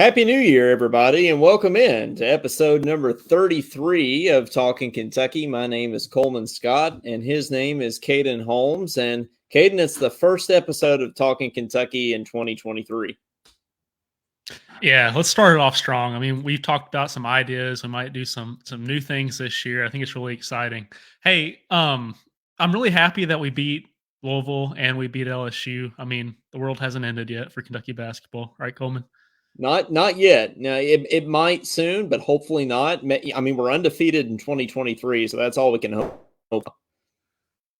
Happy New Year, everybody, and welcome in to episode number 33 of Talkin Kentucky. My name is Coleman Scott, and his name is Caden Holmes. And Caden, it's the first episode of Talkin Kentucky in 2023. Yeah, let's start it off strong. I mean, we've talked about some ideas. We might do some new things this year. I think it's really exciting. Hey, I'm really happy that we beat Louisville and we beat LSU. I mean, the world hasn't ended yet for Kentucky basketball, right, Coleman? Not yet. No, it might soon, but hopefully not. I mean, we're undefeated in 2023, so that's all we can hope.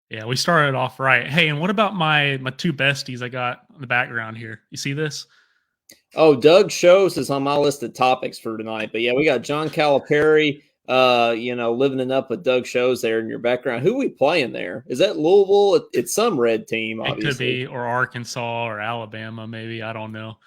Yeah, we started off right. Hey, and what about my two besties I got in the background here? You see this? Oh, Doug Shows is on my list of topics for tonight. But yeah, we got John Calipari, living it up with Doug Shows there in your background. Who are we playing there? Is that Louisville? It's some red team, obviously. It could be, or Arkansas or Alabama, maybe. I don't know.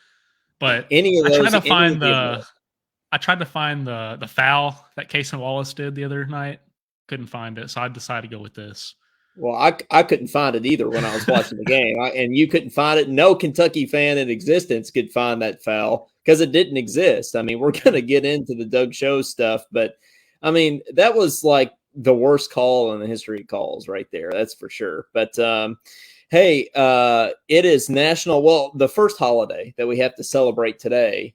But any of those, I tried to find the foul that Casey Wallace did the other night. Couldn't find it, so I decided to go with this. Well, I couldn't find it either when I was watching the game, and you couldn't find it. No Kentucky fan in existence could find that foul because it didn't exist. I mean, we're going to get into the Doug Shows stuff, but I mean, that was like the worst call in the history of calls right there. That's for sure. But hey, it is national. Well, the first holiday that we have to celebrate today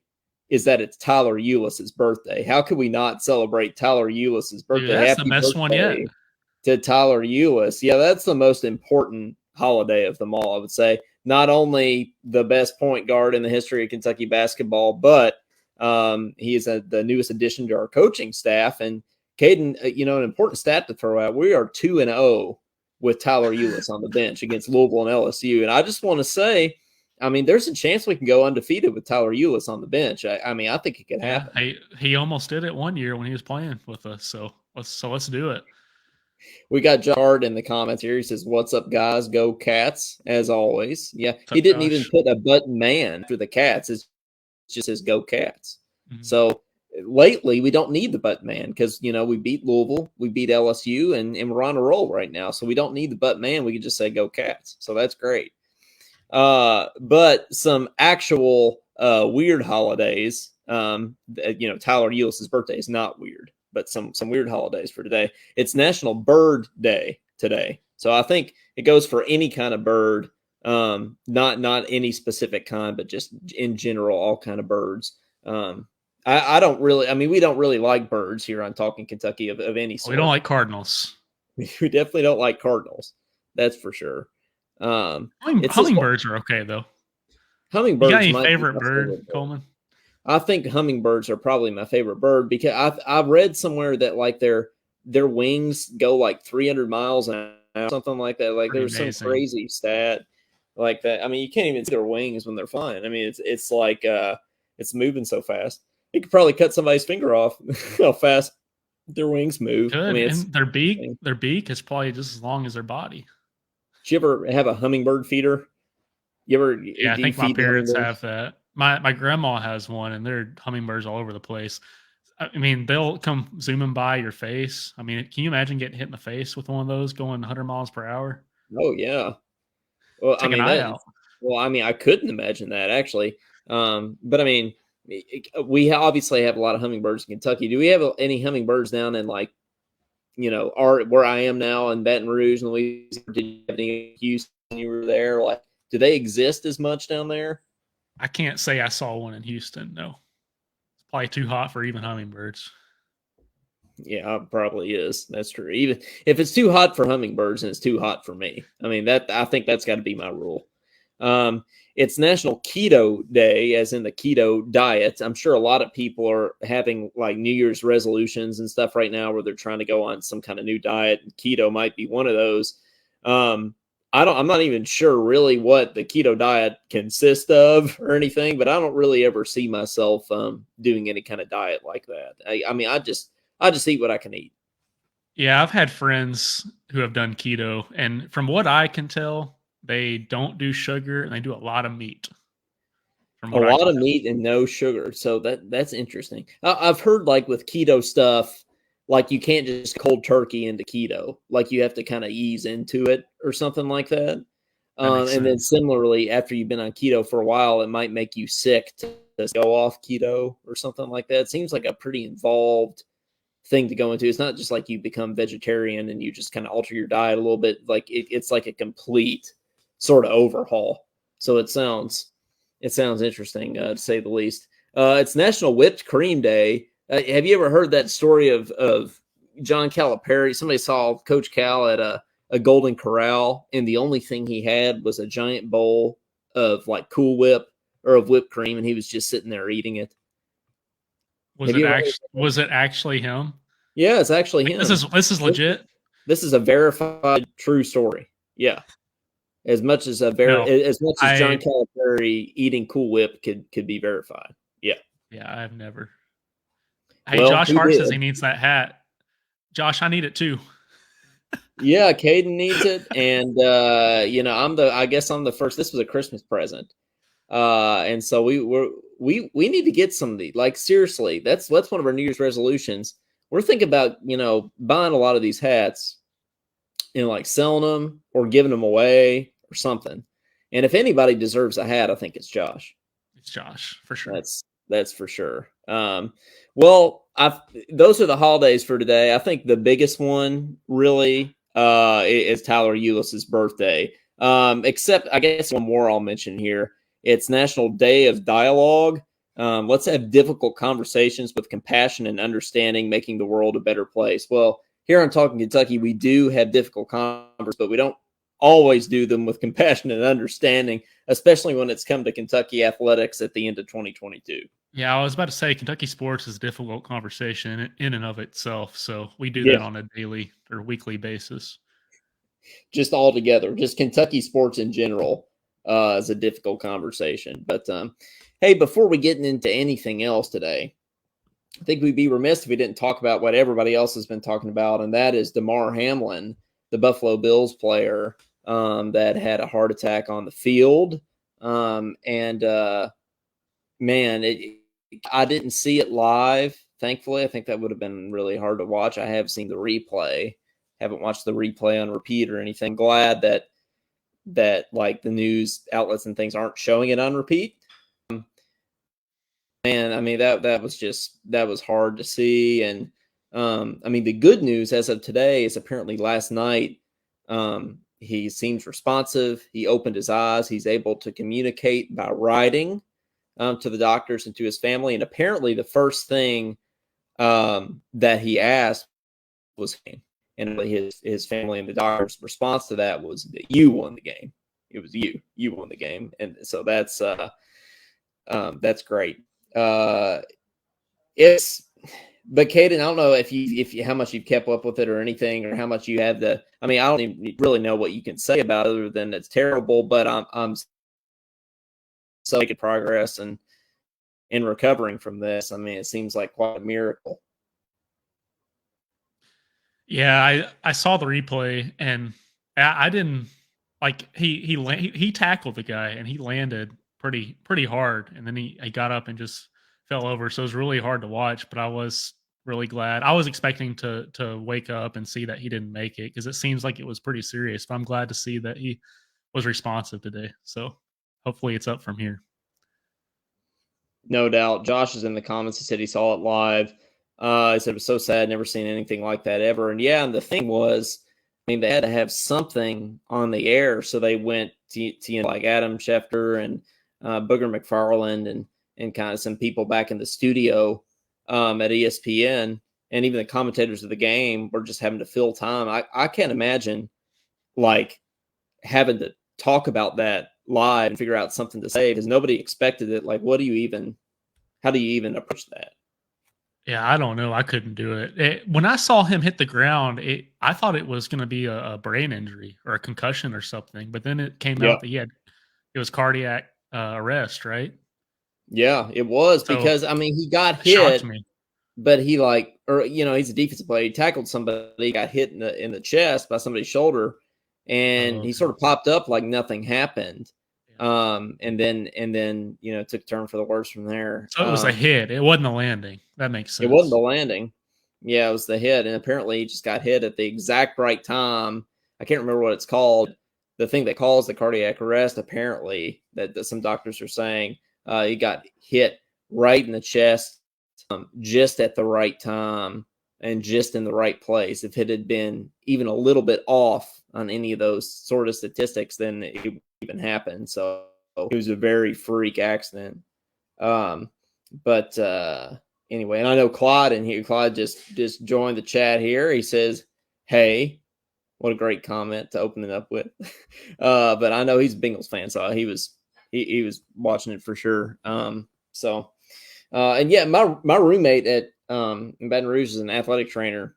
is that it's Tyler Eulis's birthday. How could we not celebrate Tyler Eulis's birthday? Dude, that's the best one yet. To Tyler Eulis. Yeah, that's the most important holiday of them all, I would say. Not only the best point guard in the history of Kentucky basketball, but he is the newest addition to our coaching staff. And Caden, an important stat to throw out, we are 2-0 with Tyler Eulis on the bench against Louisville and LSU. And I just want to say, I mean, there's a chance we can go undefeated with Tyler Eulis on the bench. I mean, I think it could happen. Yeah, he almost did it one year when he was playing with us. So let's do it. We got Jard in the comments here. He says, "What's up, guys? Go Cats!" As always. Yeah, he didn't even put a button man for the Cats. It just says "Go Cats." Mm-hmm. So lately, we don't need the button man because we beat Louisville, we beat LSU, and we're on a roll right now. So we don't need the button man. We can just say "Go Cats." So that's great. But some actual weird holidays. Tyler Eulis's birthday is not weird. But some weird holidays for today. It's National Bird Day today. So I think it goes for any kind of bird, not any specific kind, but just in general, all kind of birds. I don't really, I mean, we don't really like birds here on Talkin Kentucky of any sort. We don't like cardinals. We definitely don't like cardinals. That's for sure. Hummingbirds are okay, though. Hummingbirds. You got any favorite bird, Coleman? I think hummingbirds are probably my favorite bird because I've read somewhere that like their wings go like 300 miles an hour, something like that. Like there's some crazy stat like that. I mean, you can't even see their wings when they're flying. I mean, it's like it's moving so fast. You could probably cut somebody's finger off how fast their wings move. Good. I mean, and their beak is probably just as long as their body. Did you ever have a hummingbird feeder? Yeah, I think my parents have that. My grandma has one, and there are hummingbirds all over the place. I mean, they'll come zooming by your face. I mean, can you imagine getting hit in the face with one of those going 100 miles per hour? Oh, yeah. Well, Take an eye out. Well, I mean, I couldn't imagine that, actually. But, I mean, we obviously have a lot of hummingbirds in Kentucky. Do we have any hummingbirds down in, like, where I am now in Baton Rouge, Louisiana? Did you have any in Houston when you were there? Like, do they exist as much down there? I can't say I saw one in Houston. No, it's probably too hot for even hummingbirds. Yeah, it probably is. That's true. Even if it's too hot for hummingbirds, and it's too hot for me. I mean, I think that's got to be my rule. It's National Keto Day, as in the keto diet. I'm sure a lot of people are having like New Year's resolutions and stuff right now where they're trying to go on some kind of new diet. Keto might be one of those. I'm not even sure really what the keto diet consists of or anything, but I don't really ever see myself doing any kind of diet like that. I mean, I just eat what I can eat. Yeah, I've had friends who have done keto, and from what I can tell, they don't do sugar and they do a lot of meat. A lot of meat and no sugar. So that's interesting. I've heard like with keto stuff, like you can't just cold turkey into keto. Like you have to kind of ease into it or something like that. And then similarly, after you've been on keto for a while, it might make you sick to go off keto or something like that. It seems like a pretty involved thing to go into. It's not just like you become vegetarian and you just kind of alter your diet a little bit. Like it's like a complete sort of overhaul. So it sounds interesting to say the least. It's National Whipped Cream Day. Have you ever heard that story of John Calipari? Somebody saw Coach Cal at a Golden Corral, and the only thing he had was a giant bowl of like Cool Whip or of whipped cream, and he was just sitting there eating it. Was it actually him? Yeah, it's actually him. This is legit. This is a verified true story. Yeah. As much as John Calipari eating Cool Whip could be verified. Yeah. Yeah, I've never. Hey, well, Josh Hart says he needs that hat. Josh, I need it too. Yeah, Caden needs it, and I guess I'm the first. This was a Christmas present, and so we need to get some of these. Like seriously, that's one of our New Year's resolutions. We're thinking about buying a lot of these hats, like selling them or giving them away or something. And if anybody deserves a hat, I think it's Josh. It's Josh for sure. That's for sure. Well, those are the holidays for today. I think the biggest one really is Tyler Eulis's birthday. Except I guess one more I'll mention here. It's National Day of Dialogue. Let's have difficult conversations with compassion and understanding, making the world a better place. Well, here on Talkin Kentucky, we do have difficult conversations, but we don't always do them with compassion and understanding, especially when it's come to Kentucky athletics at the end of 2022. Yeah, I was about to say Kentucky sports is a difficult conversation in and of itself. So we do that on a daily or weekly basis. Just all together, just Kentucky sports in general is a difficult conversation. But hey, before we get into anything else today, I think we'd be remiss if we didn't talk about what everybody else has been talking about, and that is Damar Hamlin, the Buffalo Bills player that had a heart attack on the field. I didn't see it live, thankfully. I think that would have been really hard to watch. I have seen the replay. Haven't watched the replay on repeat or anything. Glad that like the news outlets and things aren't showing it on repeat. Man, I mean that was hard to see. And I mean the good news as of today is apparently last night he seems responsive. He opened his eyes. He's able to communicate by writing to the doctors and to his family. And apparently the first thing that he asked was him. And his family and the doctor's response to that was that you won the game. It was you won the game. And so that's great. But Caden, I don't know if you how much you've kept up with it or anything, or how much you have I don't even really know what you can say about it other than it's terrible, but I'm so making progress and in recovering from this. I mean, it seems like quite a miracle. Yeah, I saw the replay and I didn't like he tackled the guy and he landed pretty hard, and then he got up and just fell over. So it was really hard to watch, but I was really glad. I was expecting to wake up and see that he didn't make it because it seems like it was pretty serious. But I'm glad to see that he was responsive today. So hopefully it's up from here. No doubt. Josh is in the comments. He said he saw it live. He said it was so sad, never seen anything like that ever. And yeah, and the thing was, I mean, they had to have something on the air, so they went to like Adam Schefter and Booger McFarland and kind of some people back in the studio at ESPN, and even the commentators of the game were just having to fill time. I can't imagine like having to talk about that live and figure out something to say because nobody expected it. Like, how do you even approach that? Yeah, I don't know. I couldn't do it. When I saw him hit the ground, I thought it was going to be a brain injury or a concussion or something. But then it came out that it was cardiac arrest, right? Yeah, it was because I mean he got hit, but he he's a defensive player. He tackled somebody, got hit in the chest by somebody's shoulder, and he sort of popped up like nothing happened. And then took a turn for the worse from there. So it was a hit. It wasn't a landing. That makes sense. It wasn't the landing. Yeah, it was the hit. And apparently he just got hit at the exact right time. I can't remember what it's called. The thing that caused the cardiac arrest, apparently, that some doctors are saying he got hit right in the chest, just at the right time and just in the right place. If it had been even a little bit off on any of those sort of statistics, then it wouldn't even happen. So it was a very freak accident. But anyway, and I know Claude in here. Claude just joined the chat here. He says, "Hey." What a great comment to open it up with. But I know he's a Bengals fan, so he was watching it for sure. And yeah, my roommate at in Baton Rouge is an athletic trainer,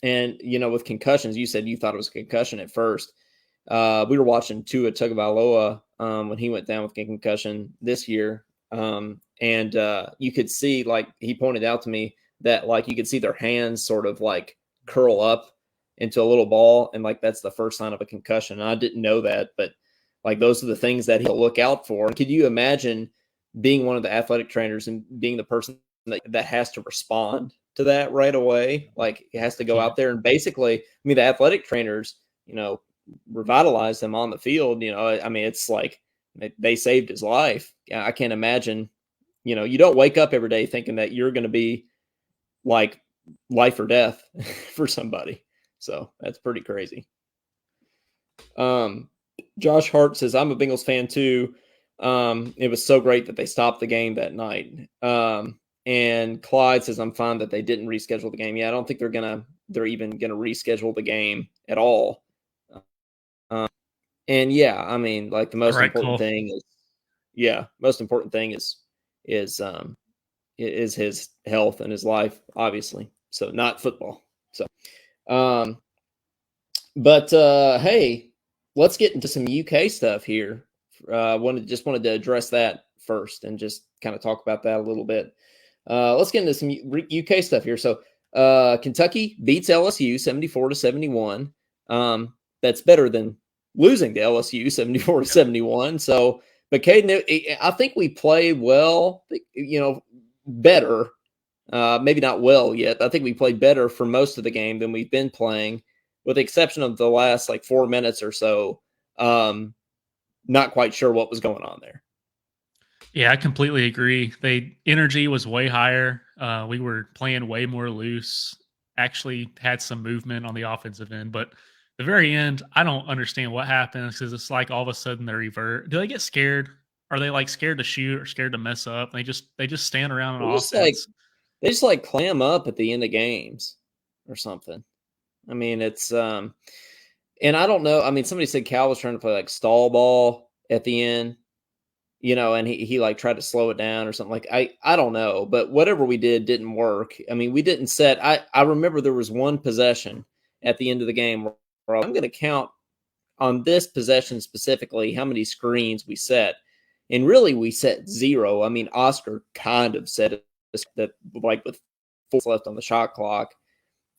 and with concussions, you said you thought it was a concussion at first. We were watching Tua Tagovailoa when he went down with a concussion this year, and you could see, like he pointed out to me, that like you could see their hands sort of like curl up into a little ball, and like that's the first sign of a concussion. And I didn't know that, but like those are the things that he'll look out for. Could you imagine being one of the athletic trainers and being the person that has to respond to that right away? Like he has to go out there and basically, I mean, the athletic trainers, revitalize them on the field. I mean, it's like they saved his life. I can't imagine, you don't wake up every day thinking that you're going to be like life or death for somebody. So that's pretty crazy. Josh Hart says, I'm a Bengals fan too. It was so great that they stopped the game that night. And Clyde says, I'm fine that they didn't reschedule the game. Yeah, I don't think they're even gonna reschedule the game at all. And yeah, I mean, like the most important thing is his health and his life, obviously. So not football. So but hey, let's get into some UK stuff here. Wanted to address that first and just kind of talk about that a little bit. Let's get into some UK stuff here. So Kentucky beats LSU 74-71. That's better than losing to LSU 74-71. So, but Caden, I think we played well, better. Maybe not well yet. I think we played better for most of the game than we've been playing, with the exception of the last like 4 minutes or so. Not quite sure what was going on there. Yeah, I completely agree. Energy was way higher. We were playing way more loose. Actually had some movement on the offensive end, but the very end, I don't understand what happens, because it's like all of a sudden they revert. Do they get scared? Are they like scared to shoot or scared to mess up? They just stand around on offense. They just like clam up at the end of games or something. I mean, it's and I don't know. I mean, somebody said Cal was trying to play like stall ball at the end, and he like tried to slow it down or something. Like I don't know, but whatever we did didn't work. I mean, we didn't set. I remember there was one possession at the end of the game where I'm going to count on this possession specifically how many screens we set, and really we set 0. I mean, Oscar kind of set it that like with 4 left on the shot clock,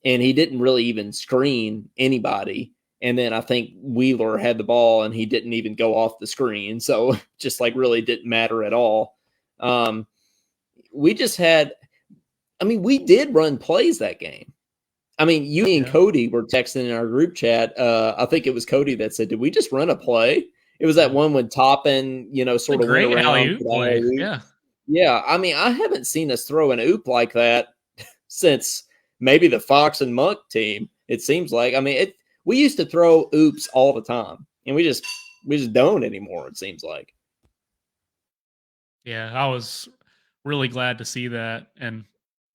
and he didn't really even screen anybody. And then I think Wheeler had the ball and he didn't even go off the screen. So just like really didn't matter at all. We just had, I mean, we did run plays that game. I mean, you and Cody were texting in our group chat. I think it was Cody that said, did we just run a play? It was that one when Toppin, sort of went around. Play. Yeah. Yeah. I mean, I haven't seen us throw an oop like that since maybe the Fox and Monk team. It seems like, I mean, we used to throw oops all the time, and we just don't anymore, it seems like. Yeah, I was really glad to see that. And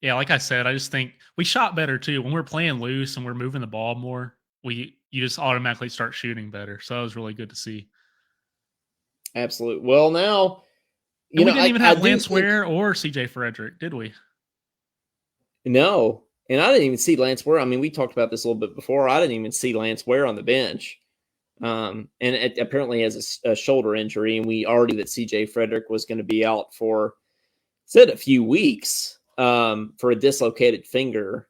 yeah, like I said, I just think we shot better too. When we're playing loose and we're moving the ball more, you just automatically start shooting better. So that was really good to see. Absolutely. Well, now, we didn't even have Lance Ware or CJ Frederick, did we? No. And I didn't even see Lance Ware. I mean, we talked about this a little bit before. I didn't even see Lance Ware on the bench. And it apparently has a shoulder injury, and we already knew that CJ Frederick was going to be out for, said a few weeks, for a dislocated finger.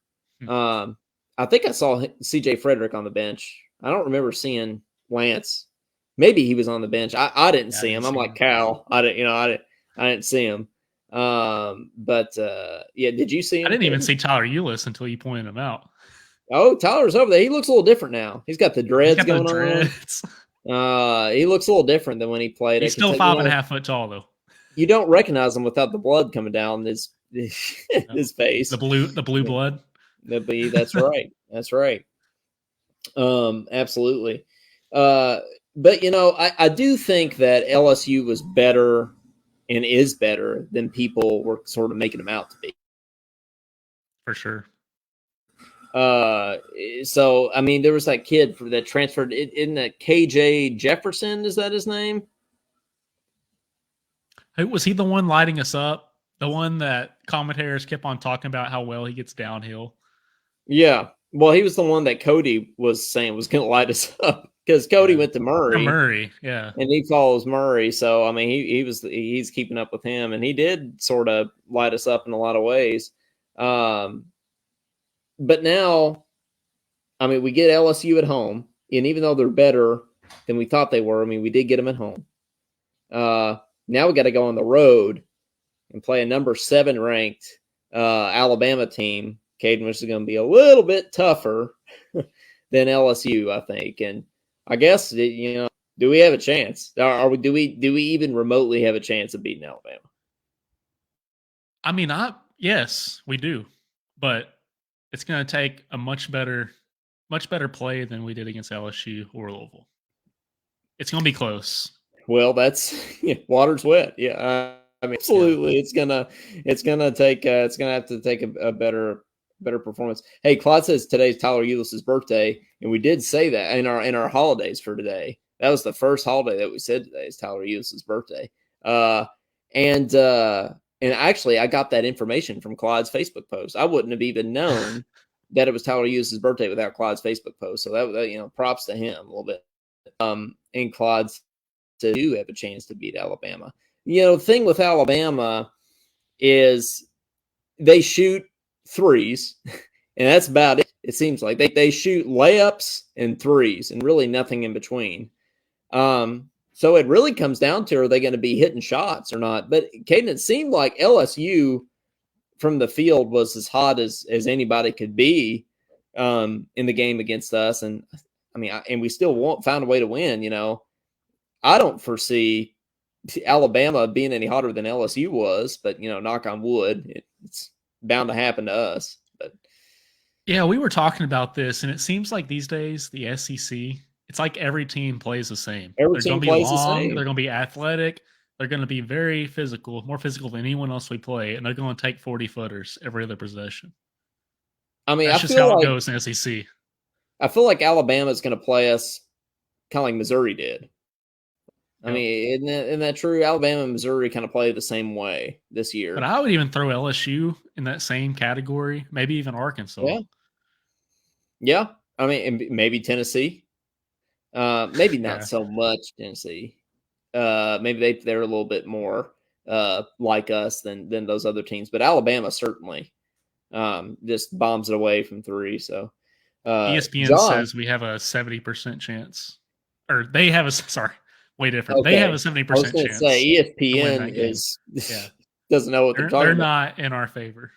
I think I saw CJ Frederick on the bench. I don't remember seeing Lance. Maybe he was on the bench. I didn't see him. I'm like Cal. I didn't see him. But yeah, did you see him? I didn't even see Tyler Eulis until you pointed him out. Oh, Tyler's over there. He looks a little different now. He's got the dreads going on. He looks a little different than when he played. He's still 5.5 foot tall, though. You don't recognize him without the blood coming down his his face. The blue blood. That's right. That's right. Absolutely. But I do think that LSU was better and is better than people were sort of making them out to be. For sure. So I mean, there was that kid that transferred in that KJ Jefferson. Is that his name? Was he the one lighting us up? The one that commentators kept on talking about how well he gets downhill? Yeah. Well, he was the one that Cody was saying was going to light us up because Cody went to Murray. Yeah. And he follows Murray. So, I mean, he's keeping up with him, and he did sort of light us up in a lot of ways. But now, I mean, we get LSU at home, and even though they're better than we thought they were, I mean, we did get them at home. Now we got to go on the road and play a number 7 ranked Alabama team, Caden, which is going to be a little bit tougher than LSU, I think. And I guess, do we have a chance? Do we even remotely have a chance of beating Alabama? I mean, yes, we do, but it's going to take a much better play than we did against LSU or Louisville. It's going to be close. Well, that's water's wet. Yeah, I mean, absolutely. Yeah. It's gonna have to take a better performance. Hey, Claude says today's Tyler Eulis's birthday, and we did say that in our holidays for today. That was the first holiday that we said today is Tyler Eulis's birthday. And actually, I got that information from Claude's Facebook post. I wouldn't have even known that it was Tyler Eulis's birthday without Claude's Facebook post. So that props to him a little bit. And Claude's to do have a chance to beat Alabama. The thing with Alabama is they shoot threes, and that's about it. It seems like they shoot layups and threes and really nothing in between. So it really comes down to, are they going to be hitting shots or not? But Caden, it seemed like LSU from the field was as hot as anybody could be in the game against us. And I mean, and we still found a way to win. I don't foresee Alabama being any hotter than LSU was, but knock on wood, it's bound to happen to us. But yeah, we were talking about this, and it seems like these days the SEC, it's like every team plays the same. They're going to be long. They're going to be athletic. They're going to be very physical, more physical than anyone else we play, and they're going to take 40-footers every other possession. I mean, that's just how it goes in the SEC. I feel like Alabama is going to play us kind of like Missouri did. I mean, isn't that true? Alabama and Missouri kind of play the same way this year. But I would even throw LSU in that same category, maybe even Arkansas. Yeah. I mean, maybe Tennessee. Maybe not so much Tennessee. Maybe they're a little bit more like us than those other teams. But Alabama certainly just bombs it away from 3. So ESPN says we have a 70% chance. Or they have way different. Okay. They have a 70% chance. I was going to say ESPN doesn't know what they're talking about. They're not in our favor.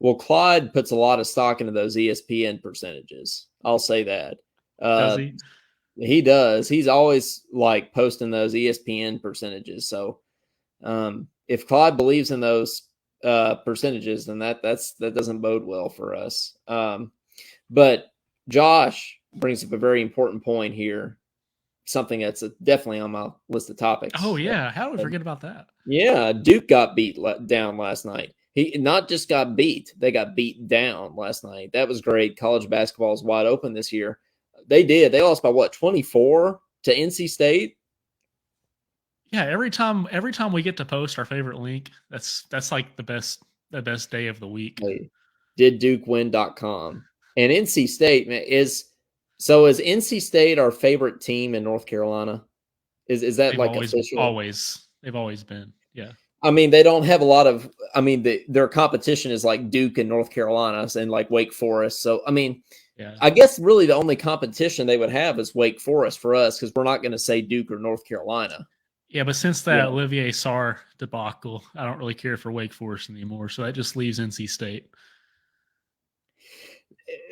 Well, Clyde puts a lot of stock into those ESPN percentages. I'll say that. Does he? He does. He's always like posting those ESPN percentages. So if Clyde believes in those percentages, then that doesn't bode well for us. But Josh brings up a very important point here. Something that's definitely on my list of topics. Oh, yeah. How did we forget about that? Yeah, Duke got beat down last night. He not just got beat, they got beat down last night. That was great. College basketball is wide open this year. They did. They lost by 24 to NC State? Yeah, every time we get to post our favorite link, that's like the best day of the week. DidDukeWin.com. And NC State is NC State our favorite team in North Carolina? Is that official? Always. They've always been. Yeah. I mean, they don't have a lot of their competition is like Duke and North Carolina and like Wake Forest. So, I mean, I guess really the only competition they would have is Wake Forest for us because we're not going to say Duke or North Carolina. Yeah, but since that Olivier Sarr debacle, I don't really care for Wake Forest anymore. So that just leaves NC State.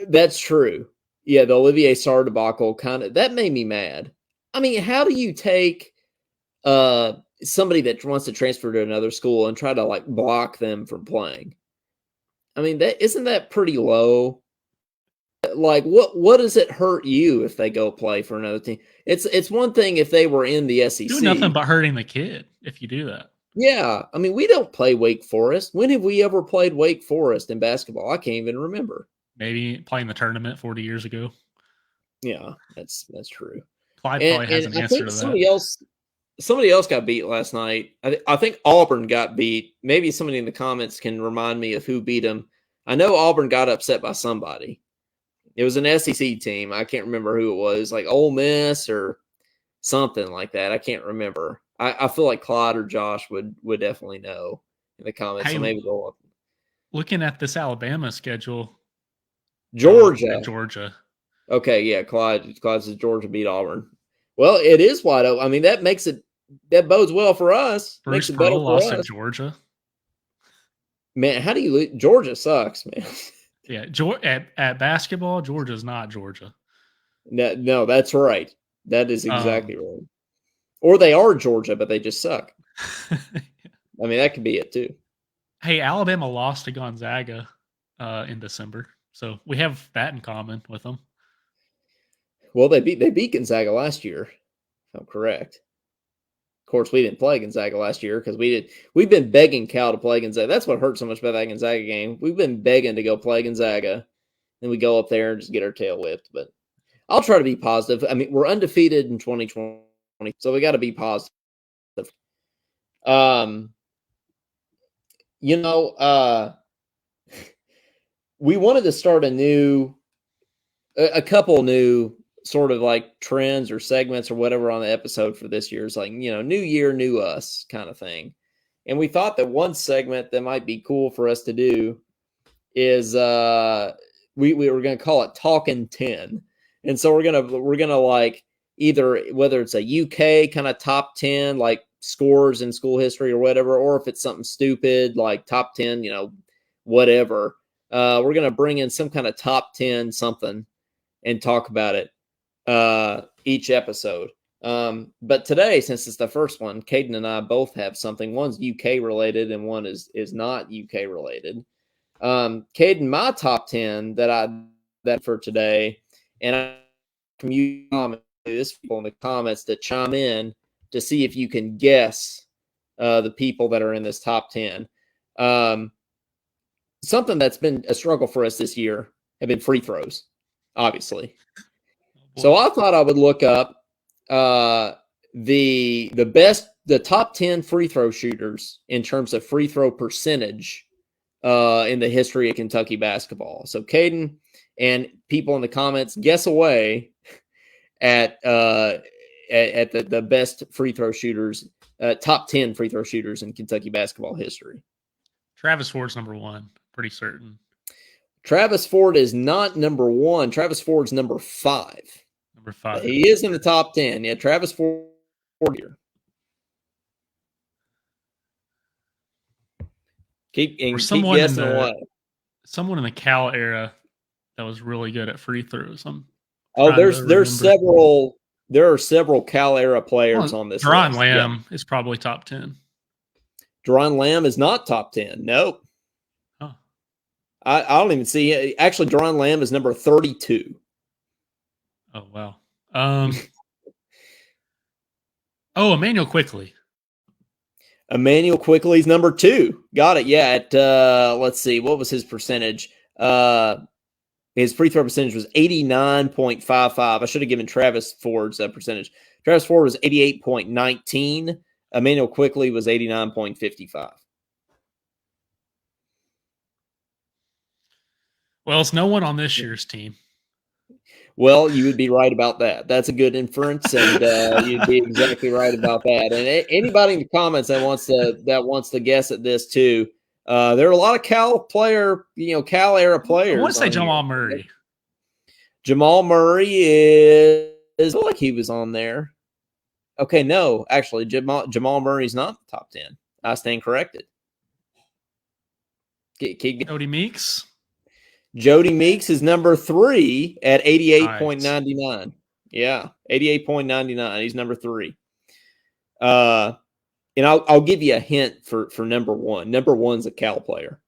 That's true. Yeah, the Olivier Sarr debacle that made me mad. I mean, how do you take somebody that wants to transfer to another school and try to like block them from playing. I mean, that isn't that pretty low? Like, what does it hurt you if they go play for another team? It's one thing if they were in the SEC. Do nothing but hurting the kid if you do that. Yeah, I mean, we don't play Wake Forest. When have we ever played Wake Forest in basketball? I can't even remember. Maybe playing the tournament 40 years ago. Yeah, that's true. Clyde probably has an answer to that. Somebody else got beat last night. I think Auburn got beat. Maybe somebody in the comments can remind me of who beat them. I know Auburn got upset by somebody. It was an SEC team. I can't remember who it was, like Ole Miss or something like that. I can't remember. I feel like Clyde or Josh would definitely know in the comments. Hey, so maybe go up. Looking at this Alabama schedule, Georgia. Okay, yeah, Clyde says Georgia beat Auburn. Well, it is wide open. I mean, that bodes well for us. Bruce Makes it better Pearl for lost us. to Georgia. Man, how do you lose? Georgia sucks, man. Yeah, at basketball, Georgia's not Georgia. No, that's right. That is exactly right. Or they are Georgia, but they just suck. I mean, that could be it too. Hey, Alabama lost to Gonzaga in December, so we have that in common with them. Well, they beat Gonzaga last year, if I'm correct. Of course, we didn't play Gonzaga last year because we've been begging Cal to play Gonzaga. That's what hurt so much about that Gonzaga game. We've been begging to go play Gonzaga, and we go up there and just get our tail whipped. But I'll try to be positive. I mean, we're undefeated in 2020, so we got to be positive. We wanted to start a couple new sort of like trends or segments or whatever on the episode for this year. Is like, new year, new us kind of thing. And we thought that one segment that might be cool for us to do is we were going to call it Talkin 10. And so we're going to like either whether it's a UK kind of top 10, like scores in school history or whatever, or if it's something stupid like top 10, whatever. We're going to bring in some kind of top 10 something and talk about it each episode. But today, since it's the first one, Caden and I both have something. One's UK related and one is not UK related. Caden, my top 10 that for today, and I from you this people in the comments to chime in to see if you can guess the people that are in this top 10. Something that's been a struggle for us this year have been free throws, obviously. So I thought I would look up the top 10 free throw shooters in terms of free throw percentage in the history of Kentucky basketball. So Caden and people in the comments, guess away at the best free throw shooters, top 10 free throw shooters in Kentucky basketball history. Travis Ford's number one, pretty certain. Travis Ford is not number one. Travis Ford's number 5. Number 5. He is in the top 10. Yeah, Travis Ford here. Keep guessing away. Someone in the Cal era that was really good at free throws. There are several Cal era players on this list. Lamb is probably top 10. Deron Lamb is not top 10. Nope. Huh. I don't even see. Actually, Deron Lamb is number 32. Oh, wow. Emmanuel Quickley. Emmanuel Quickley's number 2. Got it. Yeah. At let's see, what was his percentage? His free throw percentage was 89.55. I should have given Travis Ford's percentage. Travis Ford was 88.19. Emmanuel Quickley was 89.55. Well, it's no one on this year's team. Well, you would be right about that. That's a good inference, and you'd be exactly right about that. And anybody in the comments that wants to guess at this too, there are a lot of Cal era players. I want to say Jamal Murray. Jamal Murray is I feel like he was on there. Okay, no, actually, Jamal Murray's not top 10. I stand corrected. Jody Meeks. Jody Meeks is number 3 at 88.99. Nice. Yeah, 88.99. He's number 3. And I'll give you a hint for number one. Number one's a Cal player.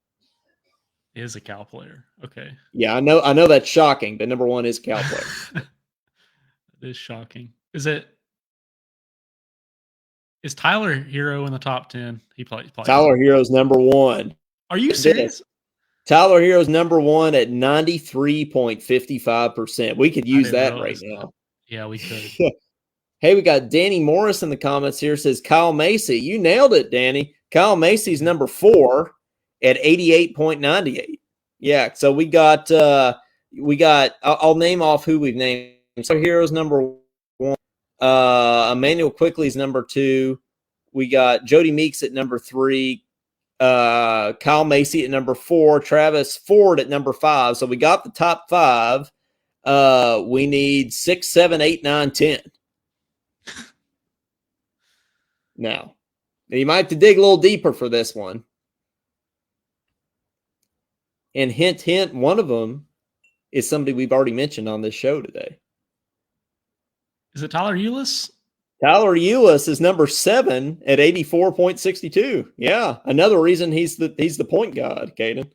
Is a Cal player. Okay. Yeah, I know that's shocking, but number one is Cal player. It is shocking. Is Tyler Hero in the top 10? He plays. Tyler Hero's number one. Are you serious? Tyler Hero's number one at 93.55%. We could use that right now. Yeah, we could. Hey, we got Danny Morris in the comments here. Says Kyle Macy. You nailed it, Danny. Kyle Macy's number 4 at 88.98. Yeah, so we got I'll name off who we've named. So Hero's number 1. Emmanuel Quickly's number 2. We got Jody Meeks at number 3. Kyle Macy at number 4. Travis Ford at number 5. So we got the top 5. We need 6, 7, 8, 9, 10. Now, you might have to dig a little deeper for this one. And hint, hint, one of them is somebody we've already mentioned on this show today. Is it Tyler Eulis? Tyler Eulis is number 7 at 84.62. Yeah, another reason he's the point guard, Caden.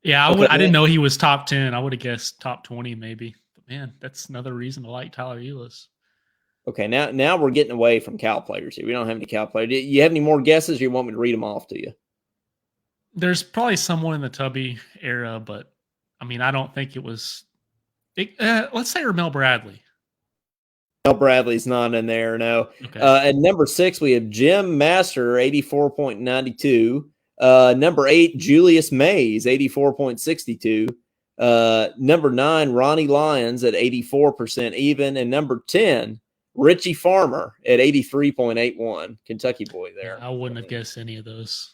Yeah, I didn't know he was top 10. I would have guessed top 20 maybe. But man, that's another reason to like Tyler Eulis. Okay, now we're getting away from Cal players here. We don't have any Cal players. Do you have any more guesses, or you want me to read them off to you? There's probably someone in the Tubby era, but I mean, I don't think it was. Let's say Ramel Bradley. Mel Bradley's not in there, no. Okay. At number 6, we have Jim Master, 84.92. Number 8, Julius Mays, 84.62. Number 9, Ronnie Lyons at 84% even. And number 10, Richie Farmer at 83.81. Kentucky boy there. Yeah, I wouldn't have guessed any of those.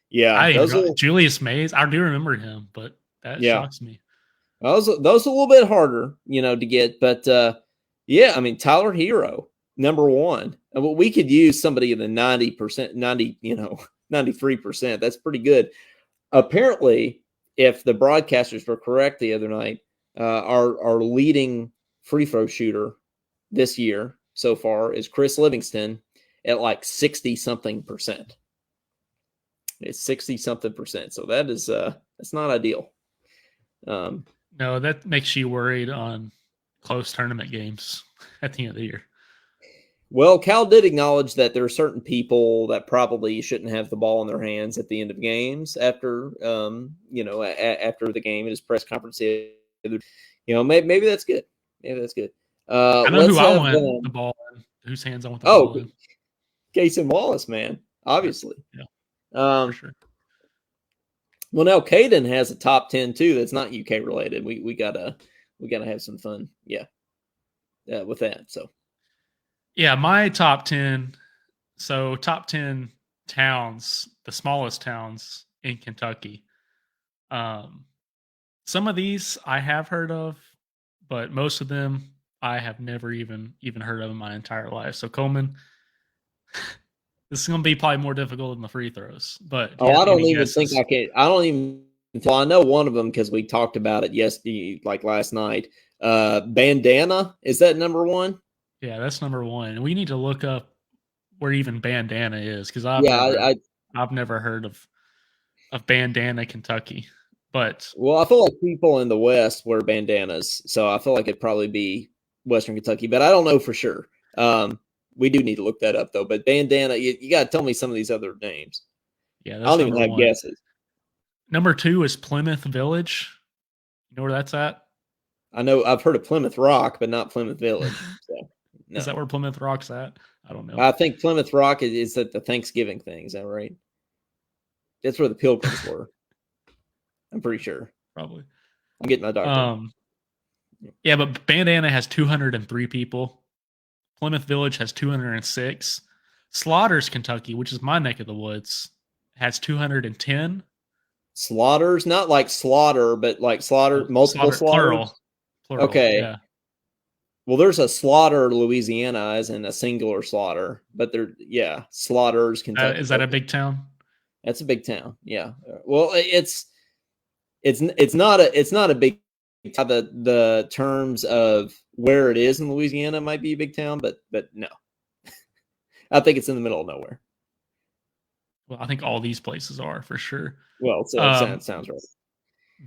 Yeah. Julius Mays, I do remember him, but that shocks me. Those are a little bit harder, to get. But, yeah, I mean, Tyler Hero, number 1. We could use somebody in the 90%, 93%. That's pretty good. Apparently, if the broadcasters were correct the other night, our leading free throw shooter this year so far is Chris Livingston at like 60-something%. It's 60-something%. So that is that's not ideal. No, that makes you worried on close tournament games at the end of the year. Well, Cal did acknowledge that there are certain people that probably shouldn't have the ball in their hands at the end of games after, after the game at his press conference. Maybe that's good. Maybe that's good. I know who I want the ball in. Whose hands I want the ball in. Casey Wallace, man, obviously. Yeah, for sure. Well, now Caden has a top 10 too. That's not UK related. We gotta have some fun. Yeah, with that. So. Yeah, my top 10. So top 10 towns, the smallest towns in Kentucky. Some of these I have heard of, but most of them I have never even heard of in my entire life. So Coleman, this is going to be probably more difficult than the free throws. But I don't even think I can. I don't even. Well, I know one of them because we talked about it yesterday, like last night. Bandana, is that number 1? Yeah, that's number 1. We need to look up where even Bandana is because I've never heard of Bandana, Kentucky. But I feel like people in the West wear bandanas, so I feel like it'd probably be Western Kentucky, but I don't know for sure. We do need to look that up though. But Bandana, you got to tell me some of these other names. Yeah, I don't even have guesses. Number 2 is Plymouth Village. You know where that's at? I know I've heard of Plymouth Rock, but not Plymouth Village. So. No. Is that where Plymouth Rock's at? I don't know. I think Plymouth Rock is at the Thanksgiving thing. Is that right? That's where the Pilgrims were. I'm pretty sure. Probably. I'm getting my doctor. Yeah, but Bandana has 203 people. Plymouth Village has 206. Slaughters, Kentucky, which is my neck of the woods, has 210. Slaughters, not like slaughter, but like slaughter, multiple slaughters. Plural. Okay. Yeah. Well, there's a Slaughter, Louisiana, as in a singular slaughter, but Slaughters, Kentucky. Is that a big town? That's a big town. Yeah. Well, it's not a big how the terms of where it is in Louisiana might be a big town, but no. I think it's in the middle of nowhere. Well, I think all these places are for sure. Well, so it sounds right.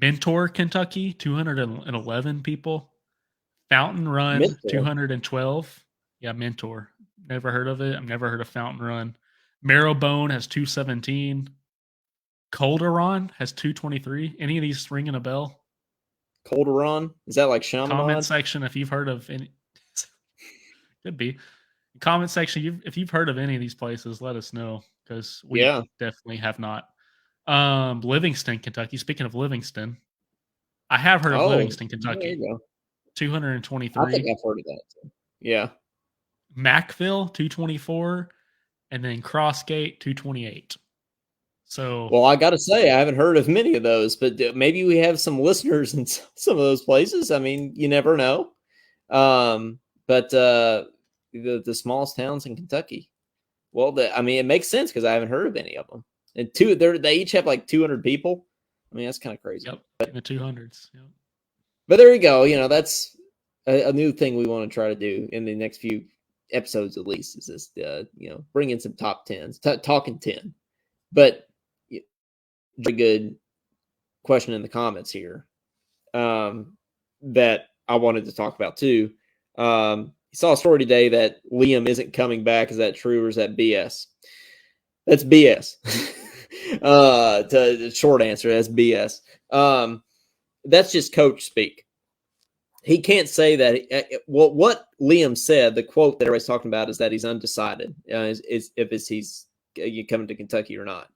Mentor, Kentucky, 211 people. Fountain Run, Mentor. 212. Yeah, Mentor. Never heard of it. I've never heard of Fountain Run. Marrowbone has 217. Calderon has 223. Any of these ringing a bell? Calderon? Is that like Chaminade? Comment section if you've heard of any. Could be. Comment section, if you've heard of any of these places, let us know, because we definitely have not. Livingston, Kentucky. Speaking of Livingston, I have heard of Livingston, Kentucky. 223. I think I've heard of that too. Yeah. Mackville, 224, and then Crossgate, 228. So, well, I got to say, I haven't heard of many of those, but maybe we have some listeners in some of those places. I mean, you never know. But the smallest towns in Kentucky. Well, I mean, it makes sense because I haven't heard of any of them. And they each have like 200 people. I mean, that's kind of crazy. Yep, in the 200s. Yep. But there you go. You know, that's a new thing we want to try to do in the next few episodes, at least, is this, bring in some top 10s, talking 10. But very good question in the comments here that I wanted to talk about too. Saw a story today that Liam isn't coming back. Is that true or is that BS? That's BS. The short answer, that's BS. That's just coach speak. He can't say that. Well, what Liam said, the quote that everybody's talking about, is that he's undecided if he's coming to Kentucky or not.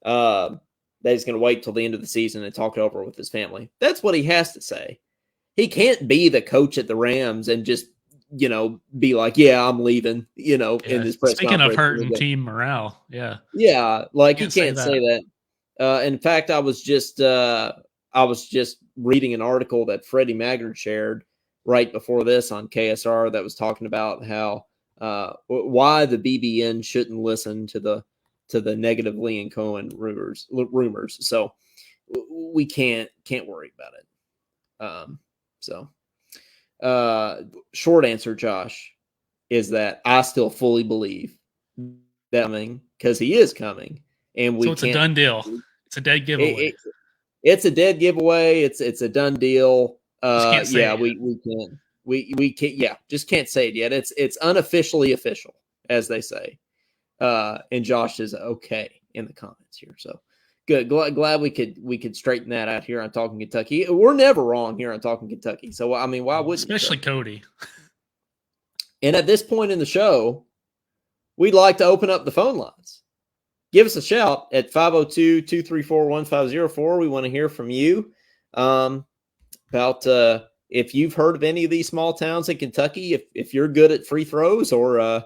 That he's going to wait till the end of the season and talk it over with his family. That's what he has to say. He can't be the coach at the Rams and just, be like, yeah, I'm leaving, in this press Speaking of hurting team morale. Yeah. Yeah. Like he can't say that. In fact, I was just reading an article that Freddie Maggard shared right before this on KSR that was talking about how, why the BBN shouldn't listen to the negative Lee and Cohen rumors. So we can't worry about it. Short answer, Josh, is that I still fully believe that coming, because he is coming, and so it's a done deal. It's a dead giveaway. It's a dead giveaway. It's a done deal. We can't. Yeah, just can't say it yet. It's unofficially official, as they say. And Josh is okay in the comments here. So good. Glad we could straighten that out here on Talking Kentucky. We're never wrong here on Talking Kentucky. So, I mean, why wouldn't especially Cody? And at this point in the show, we'd like to open up the phone lines. Give us a shout at 502-234-1504. We want to hear from you about if you've heard of any of these small towns in Kentucky, if you're good at free throws, or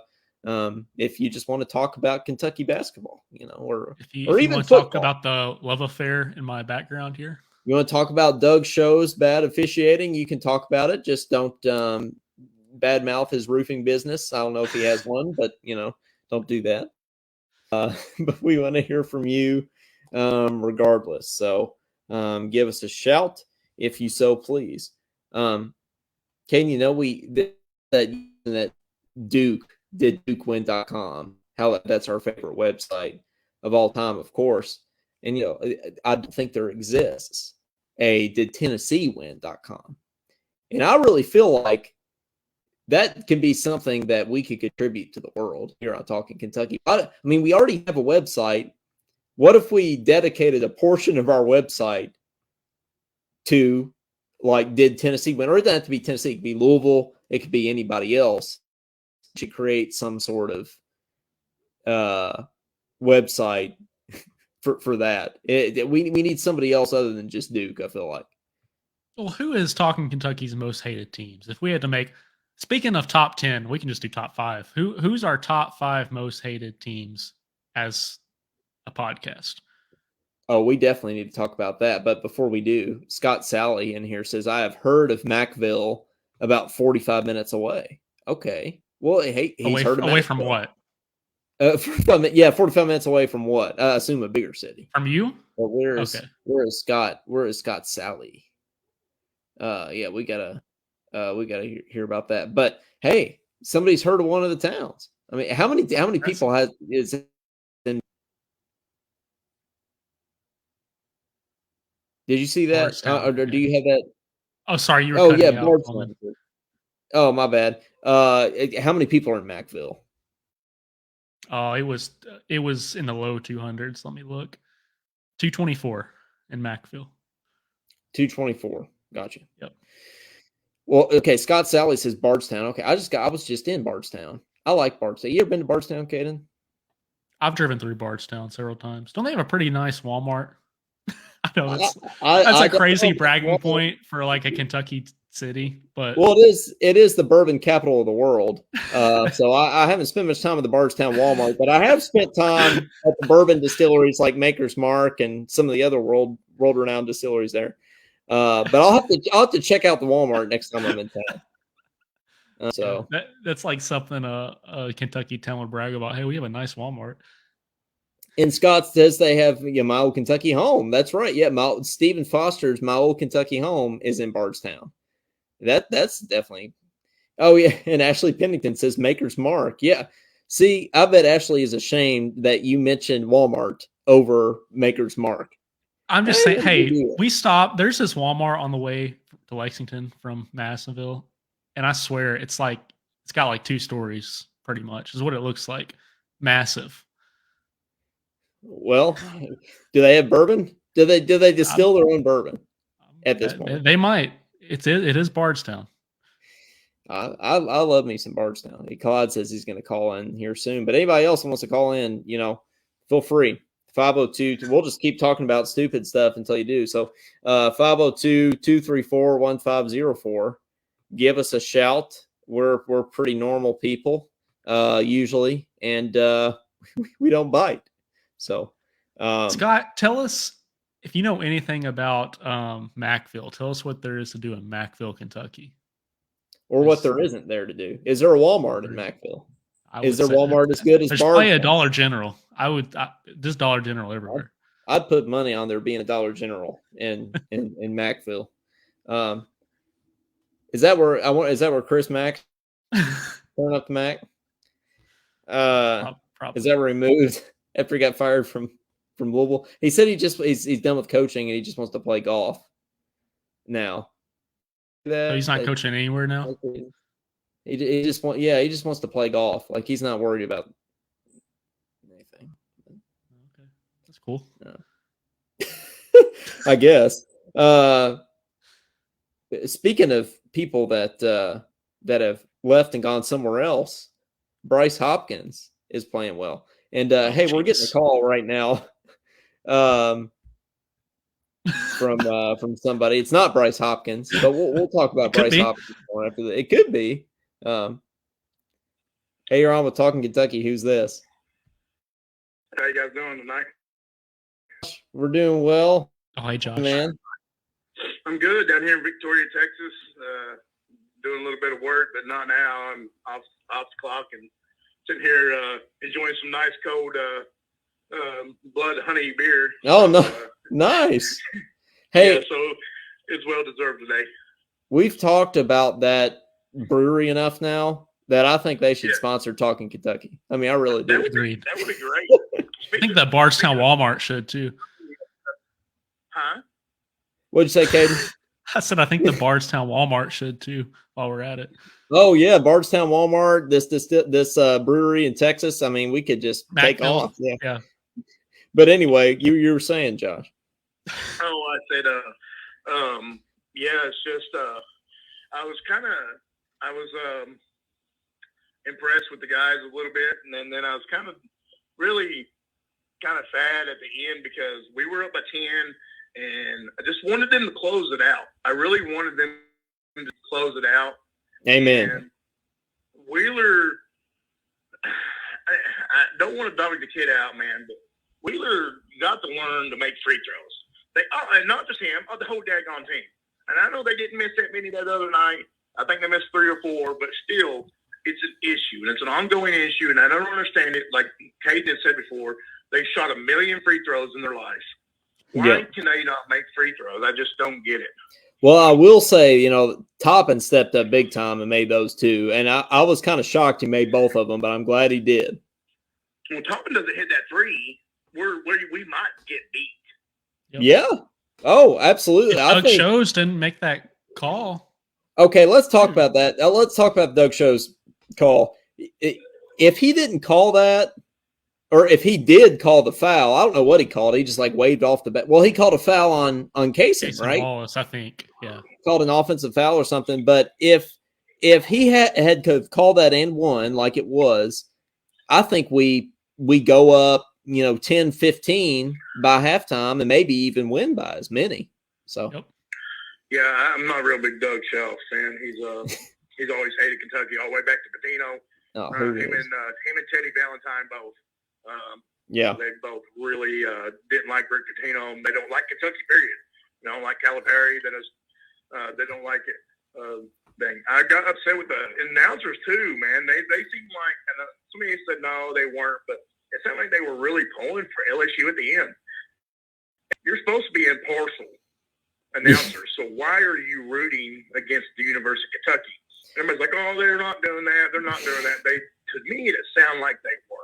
if you just want to talk about Kentucky basketball, or even want to talk about the love affair in my background here. You want to talk about Doug Show's bad officiating? You can talk about it. Just don't badmouth his roofing business. I don't know if he has one, but don't do that. But we want to hear from you regardless. So give us a shout if you so please. Kane, that Duke did DukeWin.com. How that's our favorite website of all time, of course. And I don't think there exists a did Tennessee win.com. And I really feel like that can be something that we could contribute to the world here on Talking Kentucky. I mean, we already have a website. What if we dedicated a portion of our website to, like, did Tennessee win? Or it doesn't have to be Tennessee. It could be Louisville. It could be anybody else. To create some sort of website for that. We need somebody else other than just Duke, I feel like. Well, who is Talking Kentucky's most hated teams? If we had to make, speaking of top 10, we can just do top 5. Who's our top 5 most hated teams as a podcast? Oh, we definitely need to talk about that. But before we do, Scott Sally in here says, I have heard of Mackville about 45 minutes away. Okay. Well, he's heard of away from what? 45 minutes away from what? I assume a bigger city. From you? But where is Scott? Where is Scott Sally? Yeah, we gotta hear about that. But hey, somebody's heard of one of the towns. I mean, how many people is in? Did you see that? Or do you have that? Oh, sorry, you were Oh yeah, cutting out. Bardstown. Oh, my bad. How many people are in Macville? Oh, it was in the low 200s. Let me look. 224 in Macville. 224. Gotcha. Yep. Well, okay. Scott Sally says Bardstown. Okay, I was just in Bardstown. I like Bardstown. You ever been to Bardstown, Caden? I've driven through Bardstown several times. Don't they have a pretty nice Walmart? I know that's I a crazy bragging point for like a Kentucky city, but well, it is the bourbon capital of the world. So I haven't spent much time at the Bardstown Walmart, but I have spent time at the bourbon distilleries like Maker's Mark and some of the other world renowned distilleries there. But I'll have to check out the Walmart next time I'm in town. So that's like something a Kentucky town would brag about. Hey, we have a nice Walmart. And Scott says they have my old Kentucky home. That's right. Yeah, Stephen Foster's my old Kentucky home is in Bardstown. That's definitely. Oh yeah, and Ashley Pennington says Maker's Mark. Yeah. See, I bet Ashley is ashamed that you mentioned Walmart over Maker's Mark. I'm just saying, hey, we stopped. There's this Walmart on the way to Lexington from Madisonville, and I swear it's got like 2 stories, pretty much, is what it looks like. Massive. Well, do they have bourbon? Do they distill their own bourbon at this point? They might. It is Bardstown. I love me some Bardstown. Claude says he's going to call in here soon, but anybody else wants to call in, feel free. 502. We'll just keep talking about stupid stuff until you do. So 502-234-1504. Give us a shout. We're pretty normal people usually, and we don't bite. So Scott, tell us if you know anything about Macville. Tell us what there is to do in Macville, Kentucky. Or what there isn't there to do. Is there a Walmart in Macville? Is there Walmart as good as There's probably a Dollar General. This Dollar General everywhere. I'd put money on there being a Dollar General in Macville. Is that where Chris Mack turned up the Mac? Is that where he moved after he got fired from Louisville? He said he's done with coaching and he just wants to play golf now. So he's not coaching anywhere now. He just wants to play golf. Like he's not worried about anything. Okay, that's cool. I guess. Speaking of people that have left and gone somewhere else, Bryce Hopkins is playing well. And hey, we're getting a call right now. From somebody. It's not Bryce Hopkins, but we'll talk about Bryce Hopkins more after that. It could be. Hey, you're on with Talkin Kentucky. Who's this? How you guys doing tonight? We're doing well. Oh, hi, Josh. Man. I'm good down here in Victoria, Texas. Doing a little bit of work, but not now. I'm off the clock and sitting here enjoying some nice cold blood honey beer. Oh, no. Nice. Hey, yeah, so it's well deserved today. We've talked about that brewery enough now that I think they should sponsor Talkin Kentucky. I mean, I really do. That would be great. I think that Bardstown Walmart should too. Huh? What'd you say, Caden? I said I think the Bardstown Walmart should too. While we're at it. Oh yeah, Bardstown Walmart. This brewery in Texas. I mean, we could just take off. Yeah. But anyway, you were saying, Josh. Oh, I said, it's just, I was impressed with the guys a little bit, and then I was really sad at the end because we were up by 10, and I just wanted them to close it out. I really wanted them to close it out. Amen. And Wheeler, I don't want to dog the kid out, man, but Wheeler got to learn to make free throws. And not just him, the whole daggone team. And I know they didn't miss that many that other night. I think they missed 3 or 4, but still, it's an issue. And it's an ongoing issue, and I don't understand it. Like Caden had said before, they shot 1 million free throws in their life. Why can they not make free throws? I just don't get it. Well, I will say, Toppin stepped up big time and made those two. And I was kind of shocked he made both of them, but I'm glad he did. When Toppin doesn't hit that three, we might get beat. Yep. Yeah. Oh, absolutely. If Doug Shows didn't make that call. Okay, let's talk about that. Let's talk about Doug Shows call. If he didn't call that, or if he did call the foul, I don't know what he called. He just waved off the bat. Well, he called a foul on Kaysen, right? Wallace, I think. Yeah. Called an offensive foul or something. But if he had called that and won like it was, I think we go up, 10-15 by halftime and maybe even win by as many. So. Yep. Yeah, I'm not a real big Doug Shelf fan. He's always hated Kentucky all the way back to Patino. Him and Teddy Valentine both. They both really didn't like Rick Pitino. They don't like Kentucky, period. They don't like Calipari. They don't like it. I got upset with the announcers too, man. They seemed like, and somebody said no, they weren't, but it sounded like they were really pulling for LSU at the end. You're supposed to be impartial announcers, so why are you rooting against the University of Kentucky? Everybody's like, oh, they're not doing that. They're not doing that. To me, it sounded like they were.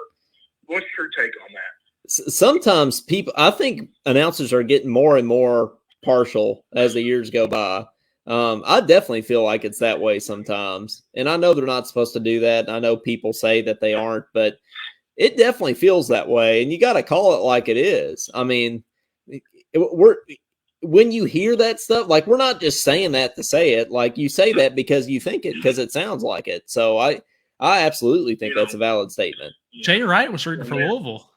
What's your take on that? Sometimes I think announcers are getting more and more partial as the years go by. I definitely feel like it's that way sometimes. And I know they're not supposed to do that. I know people say that they aren't, but it definitely feels that way. And you got to call it like it is. I mean, when you hear that stuff, we're not just saying that to say it. You say that because you think it, because it sounds like it. So I absolutely think that's a valid statement. Jay Wright was rooting for Louisville.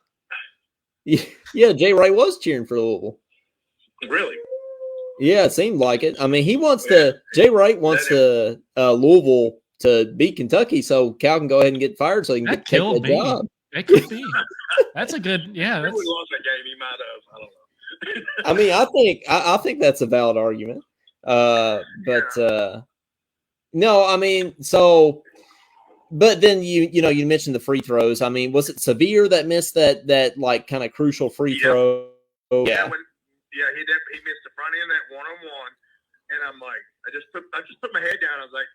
Yeah, Jay Wright was cheering for Louisville. Really? Yeah, it seemed like it. I mean, Jay Wright wants Louisville to beat Kentucky so Cal can go ahead and get fired so he can take the job. It could be. That's a good, yeah. If we lost that game, he might have. I don't know. I mean, I think that's a valid argument. No, I mean, so, but then you mentioned the free throws. I mean, was it Severe that missed that kind of crucial free throw? Yeah, he missed the front end, that 1-on-1, and I'm like, I just put my head down. I was like,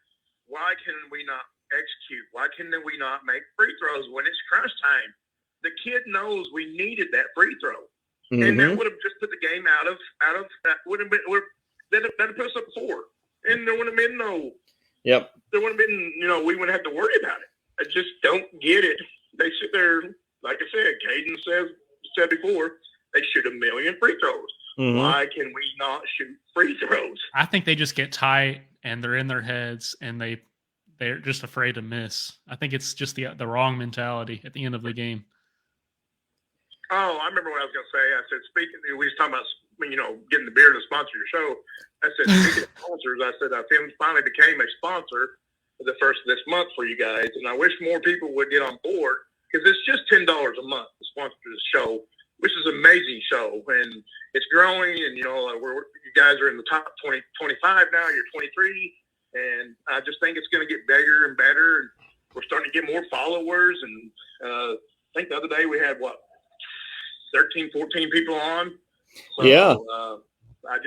why can we not execute? Why can we not make free throws when it's crunch time? The kid knows we needed that free throw. Mm-hmm. And that would have just put the game out of that would have been that'd put us up 4. And there wouldn't have been there wouldn't have been, we wouldn't have to worry about it. I just don't get it. They sit there, like I said, Caden said before, they shoot a million free throws. Mm-hmm. Why can we not shoot free throws? I think they just get tight and they're in their heads and they're just afraid to miss. I think it's just the wrong mentality at the end of the game. Oh, I remember what I was going to say. I said, we was talking about, getting the beer to sponsor your show. I said, speaking of sponsors, I said, Tim finally became a sponsor for the first of this month for you guys. And I wish more people would get on board because it's just $10 a month to sponsor this show, which is an amazing show. And it's growing. And, you guys are in the top 20, 25 now. You're 23. And I just think it's going to get bigger and better. And we're starting to get more followers. And I think the other day we had, 13, 14 people on. So, yeah. I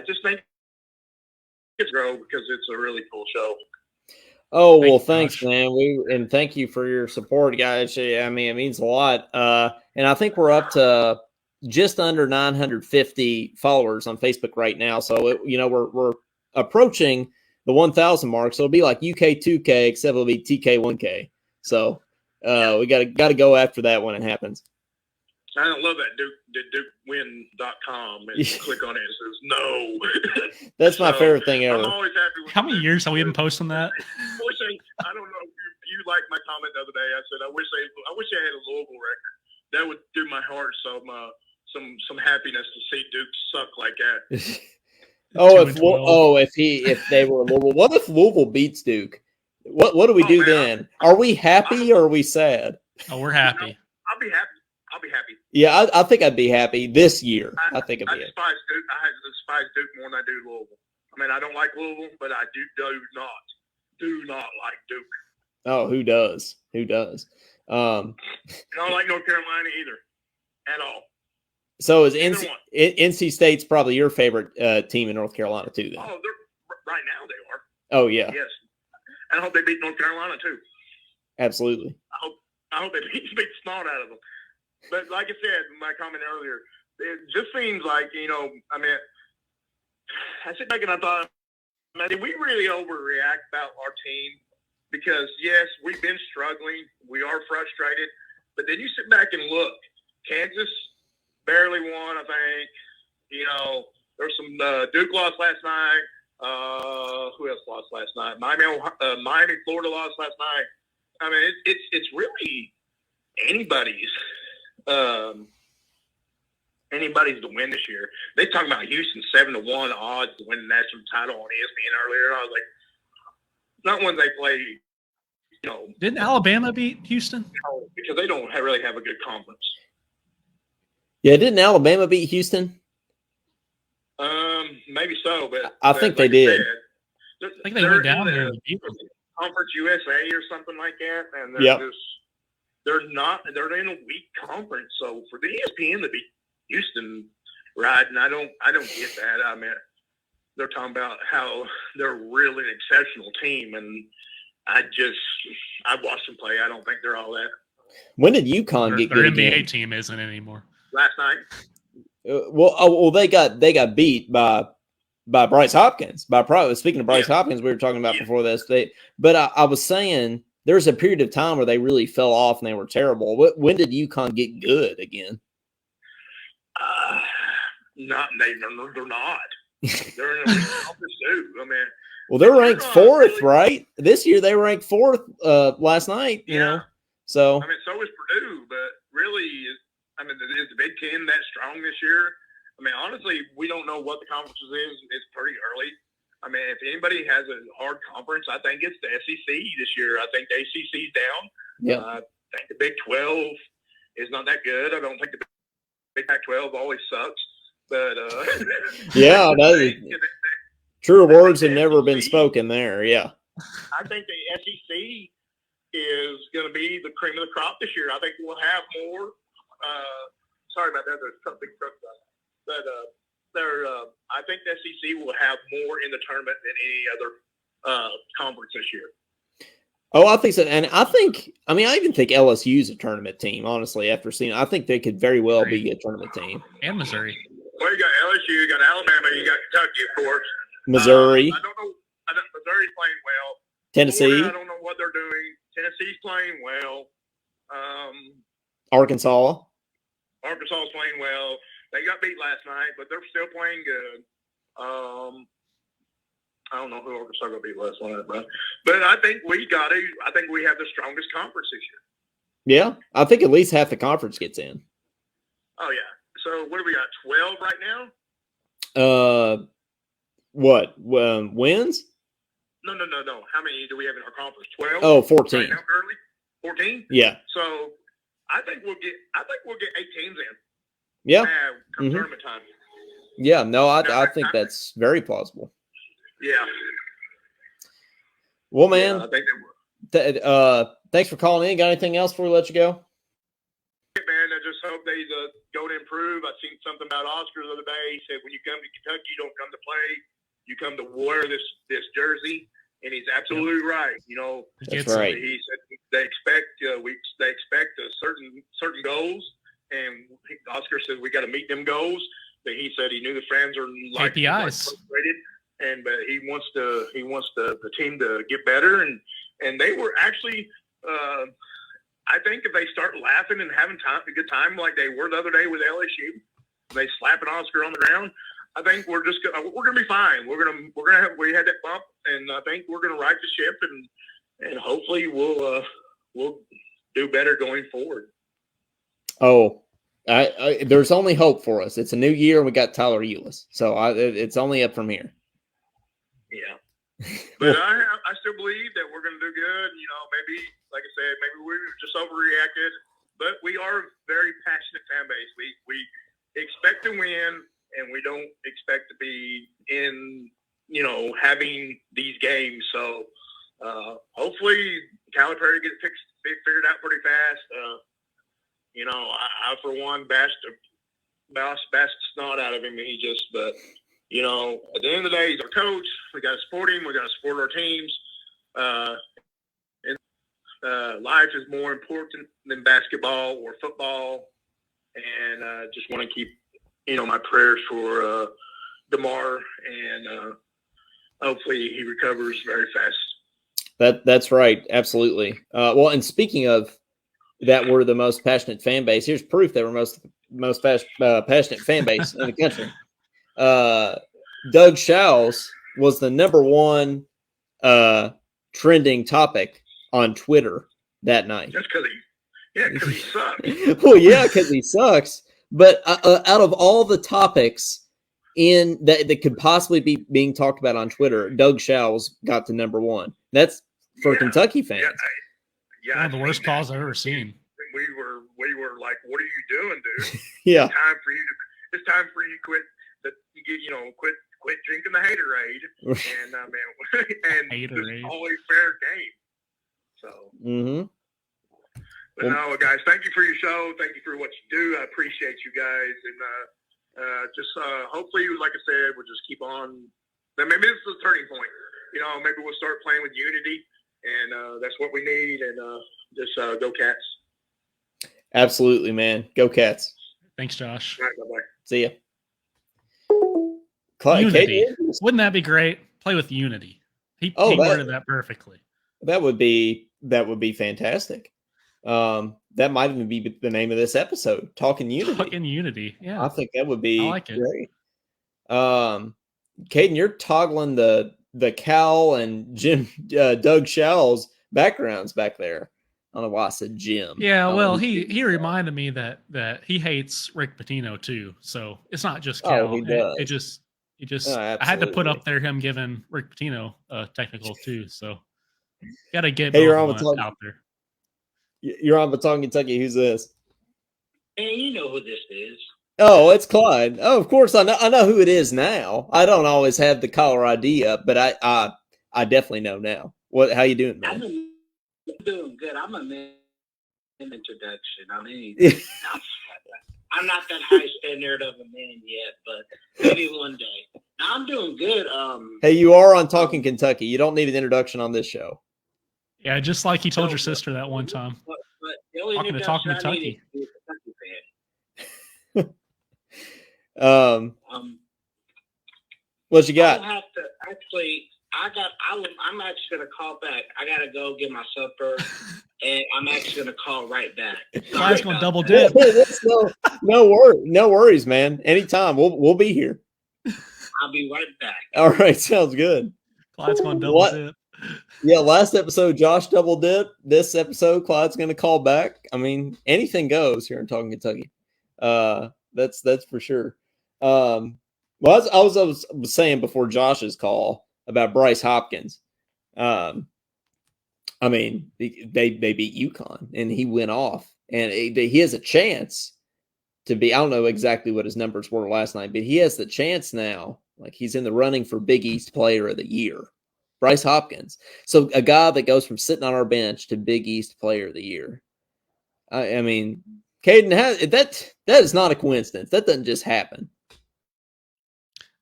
just think it's grow because it's a really cool show. Oh, well, thanks, man. And thank you for your support, guys. I mean, it means a lot. And I think we're up to just under 950 followers on Facebook right now. So, we're approaching the 1,000 mark. So it'll be like UK 2K, except it'll be TK 1K. So we got to go after that when it happens. I don't love that DukeWin.com and click on it. It says no. That's my favorite thing ever. I'm always happy with How many years have we been posting that? I don't know if you liked my comment the other day. I said I wish I had a Louisville record. That would do my heart some happiness to see Duke suck like that. if they were Louisville, what if Louisville beats Duke? What do we do then? Are we happy or are we sad? Oh, we're happy. I'll be happy. Yeah, I think I'd be happy this year. I think I'd be happy. Despise Duke. I despise Duke more than I do Louisville. I mean, I don't like Louisville, but I do not like Duke. Oh, who does? I don't like North Carolina either, at all. So is NC State's probably your favorite team in North Carolina too? Then. Oh, right now they are. Oh yeah. Yes, and I hope they beat North Carolina too. Absolutely. I hope they beat the snot out of them. But like I said, my comment earlier, it just seems like I mean, I sit back and I thought, man, did we really overreact about our team? Because yes, we've been struggling, we are frustrated, but then you sit back and look. Kansas barely won, I think. There was some Duke lost last night. Who else lost last night? Miami, Florida lost last night. I mean, it's really anybody's to win this year. They talking about Houston 7-1 odds to win the national title on ESPN earlier. I was like, not when they play. Didn't Alabama beat Houston? Because they don't really have a good conference. Yeah, didn't Alabama beat Houston? Maybe so, but I think they did. I think they went down there. Conference USA or something like that, and they're in a weak conference. So for the ESPN to beat Houston, right? And I don't get that. I mean, they're talking about how they're really an exceptional team, and I've watched them play. I don't think they're all that. When did UConn get good NBA again? team isn't anymore. Last night. They got beat by Bryce Hopkins. Speaking of Bryce Hopkins, we were talking about before this. But I was saying there's a period of time where they really fell off and they were terrible. When did UConn get good again? They're not. They're in a weak conference too. I mean, well, they're ranked fourth, right? This year they were ranked fourth. Last night, you know. So I mean, so is Purdue, but really, I mean, is the Big Ten that strong this year? I mean, honestly, we don't know what the conferences is. It's pretty early. I mean, if anybody has a hard conference, I think it's the SEC this year. I think the ACC's down. Yeah. I think the Big 12 is not that good. I don't think the Big Pac-12 always sucks. But yeah, truer words have never been spoken there. Yeah. I think the SEC is going to be the cream of the crop this year. I think we'll have more. Sorry about that. There's something truck about. But I think the SEC will have more in the tournament than any other conference this year. Oh, I think so. And I even think LSU's a tournament team, honestly, after seeing I think they could very well be a tournament team. And Missouri. Well, you got LSU, you got Alabama, you got Kentucky, of course. Missouri. I don't know. Missouri's playing well. Tennessee. Florida, I don't know what they're doing. Tennessee's playing well. Arkansas is playing well. They got beat last night, but they're still playing good. I don't know who Arkansas got beat last night, but I think we have the strongest conference this year. Yeah, I think at least half the conference gets in. Oh yeah. So what do we got? 12 right now? What? Wins? No. How many do we have in our conference? 12? Oh, 14. Right now, early? 14? Yeah. So I think we'll get 8 teams in. Yeah. Come tournament time. Yeah, no, I think that's very plausible. Yeah. Well, man, I think they will. Thanks for calling in. Got anything else before we let you go? Man, I just hope they go to improve. I seen something about Oscar the other day. He said, when you come to Kentucky, you don't come to play. You come to wear this jersey. And he's absolutely right. That's right. He said they expect certain goals, and Oscar said we got to meet them goals. But he said he knew the fans are like frustrated, but he wants the team to get better. And they were actually, I think if they start laughing and having a good time like they were the other day with LSU, they slapping Oscar on the ground. I think we're gonna be fine. We had that bump, and I think we're gonna right the ship, and hopefully we'll do better going forward. Oh, there's only hope for us. It's a new year, and we got Tyler Eulis, so it's only up from here. Yeah, but I still believe that we're gonna do good. Maybe like I said, maybe we just overreacted, but we are a very passionate fan base. We expect to win. And we don't expect to be in, having these games. So hopefully Calipari gets figured out pretty fast. I for one, bashed the snot out of him. But you know, at the end of the day, he's our coach. We got to support him. We got to support our teams. Life is more important than basketball or football. And just want to keep, you know, my prayers for DeMar, and hopefully he recovers very fast. That's right. Absolutely. Well, and speaking of that, we're the most passionate fan base. Here's proof that we're most passionate fan base in the country. Doug Shows was the #1 trending topic on Twitter that night. Just because he sucks. Well, yeah, because he sucks. But out of all the topics in that could possibly be being talked about on Twitter, Doug Shows got to #1. That's for Kentucky fans. Yeah, one of the worst calls I've ever seen. We were like, "What are you doing, dude? Yeah, it's time for you to quit. Quit drinking the haterade, and and Haterade. just always fair game." So. Mm-hmm. But no, guys, thank you for your show. Thank you for what you do. I appreciate you guys, and just hopefully, like I said, we'll just keep on. Maybe this is a turning point. You know, maybe we'll start playing with unity, and that's what we need. And just go Cats. Absolutely, man. Go Cats. Thanks, Josh. All right, bye-bye. See ya. Unity. Wouldn't that be great? Play with unity. He worded that perfectly. That would be fantastic. That might even be the name of this episode, Talkin Unity. Talkin Unity. Yeah. I think that would be great. Caden, you're toggling the Cal and Jim Doug Show's backgrounds back there. I don't know why I said Jim. Yeah, well, he reminded me that he hates Rick Pitino too. So it's not just Cal. Oh, he does. He just I had to put up there him giving Rick Pitino technical too. So got to get out there. You're on Baton, Kentucky. Who's this? Hey, you know who this is. Oh, it's Clyde. Oh, of course I know who it is now. I don't always have the caller ID up, but I definitely know now. How you doing, man? I'm doing good. I'm a man introduction. I mean, I'm not that high standard of a man yet, but maybe one day. I'm doing good. Hey, you are on Talking Kentucky. You don't need an introduction on this show. Yeah, just like he told your sister that one time. But the only Talking Kentucky. What you got? I'm actually gonna call back. I gotta go get my supper, and I'm actually gonna call right back. Clyde's gonna double dip. No worries, man. Anytime, we'll be here. I'll be right back. All right, sounds good. Clyde's gonna double dip. Yeah, last episode Josh double dip. This episode Clyde's gonna call back. I mean, anything goes here in Talking Kentucky. That's for sure. Well, I was saying before Josh's call about Bryce Hopkins. I mean, they beat UConn and he went off, and he has a chance to be. I don't know exactly what his numbers were last night, but he has the chance now. Like, he's in the running for Big East Player of the Year. Bryce Hopkins. So a guy that goes from sitting on our bench to Big East Player of the Year. I mean, Caden, that is not a coincidence. That doesn't just happen.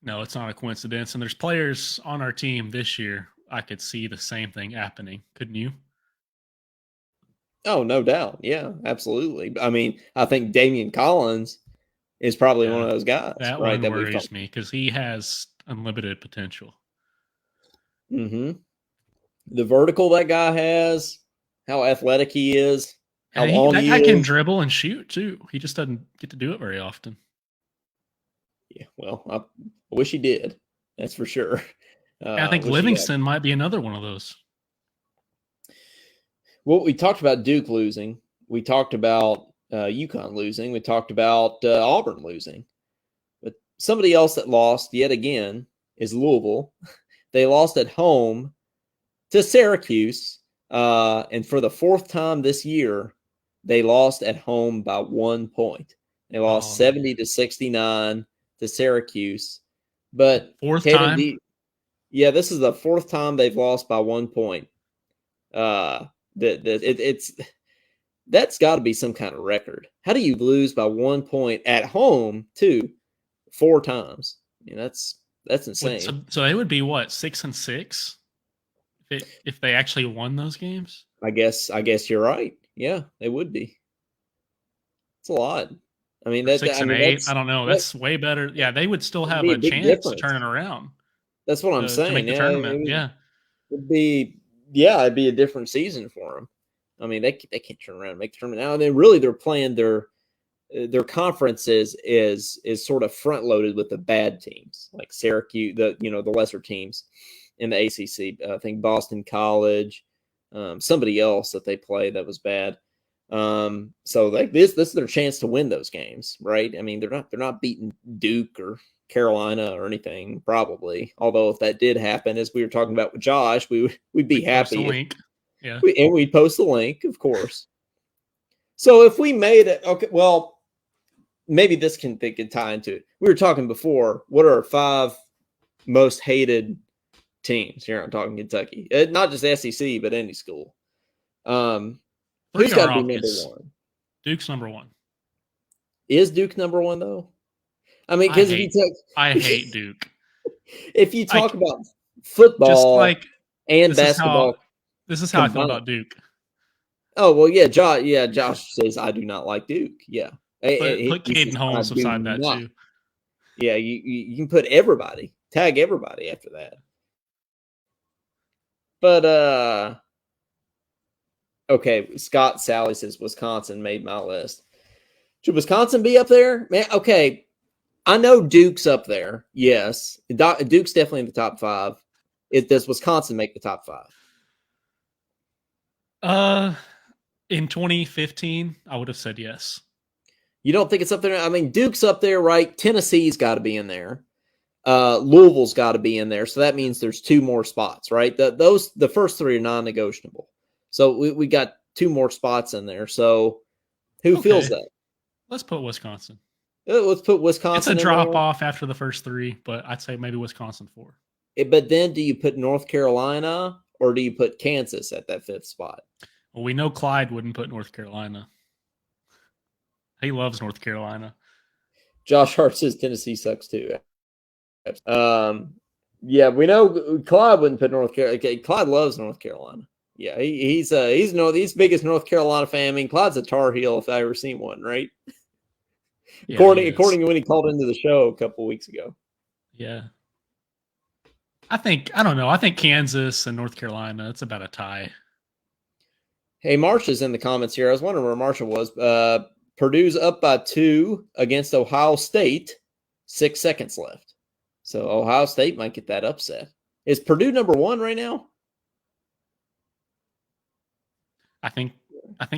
No, it's not a coincidence. And there's players on our team this year. I could see the same thing happening. Couldn't you? Oh, no doubt. Yeah, absolutely. I mean, I think Damian Collins is probably one of those guys. That right, one worries me because he has unlimited potential. Mm-hmm. The vertical that guy has, how athletic he is, how long he is. That guy can dribble and shoot too. He just doesn't get to do it very often. Yeah, well, I wish he did. That's for sure. I think Livingston might be another one of those. Well, we talked about Duke losing. We talked about UConn losing. We talked about Auburn losing. But somebody else that lost yet again is Louisville. They lost at home to Syracuse. And for the fourth time this year, they lost at home by 1 point. They lost 70-69 to Syracuse. But fourth time? This is the fourth time they've lost by 1 point. It's That's got to be some kind of record. How do you lose by 1 point at home too 4 times? I mean, that's insane. So they would be what, 6-6 if they actually won those games? I guess you're right. Yeah, they would be. It's a lot. I mean, 6-8. I don't know. That's way better. Yeah, they would still have a chance to turn it around. That's what I'm saying. To make the tournament. It'd be it'd be a different season for them. I mean, they can't turn around and make the tournament now. And then really, they're playing their conference is sort of front loaded with the bad teams like Syracuse, the lesser teams in the ACC. I think Boston College, somebody else that they play that was bad. So like this is their chance to win those games, right? I mean, they're not beating Duke or Carolina or anything, probably. Although if that did happen, as we were talking about with Josh, we'd be happy. Link. Yeah. And we'd post the link, of course. So if we made it, okay, well, maybe they can tie into it. We were talking before, what are our 5 most hated teams here? I'm talking Kentucky. Not just SEC, but any school. Who's got to be number 1? Duke's number 1. Is Duke number 1 though? I mean, because I hate Duke. If you talk about football and basketball, this is how I feel about Duke. Oh well, yeah, Josh says I do not like Duke. Yeah, put Caden Holmes beside that too. Yeah, you can put everybody, tag everybody after that. But okay, Scott Sally says Wisconsin made my list. Should Wisconsin be up there? Man, okay. I know Duke's up there. Yes. Duke's definitely in the top 5. Does Wisconsin make the top 5? In 2015, I would have said yes. You don't think it's up there? I mean, Duke's up there, right? Tennessee's got to be in there. Louisville's got to be in there. So that means there's 2 more spots, right? The first 3 are non-negotiable. So we got 2 more spots in there. So who feels that? Let's put Wisconsin. Let's put Wisconsin. It's a drop off after the first 3, but I'd say maybe Wisconsin 4. But then do you put North Carolina or do you put Kansas at that 5th spot? Well, we know Clyde wouldn't put North Carolina. He loves North Carolina. Josh Hart says Tennessee sucks too. Yeah, we know Clyde wouldn't put North Carolina. Okay, Clyde loves North Carolina. Yeah, he's biggest North Carolina fan. I mean, Clyde's a Tar Heel if I ever seen one, right? Yeah, according to when he called into the show a couple weeks ago. Yeah. I don't know. I think Kansas and North Carolina, it's about a tie. Hey, Marsha's in the comments here. I was wondering where Marsha was. Purdue's up by 2 against Ohio State. 6 seconds left. So Ohio State might get that upset. Is Purdue number 1 right now? I think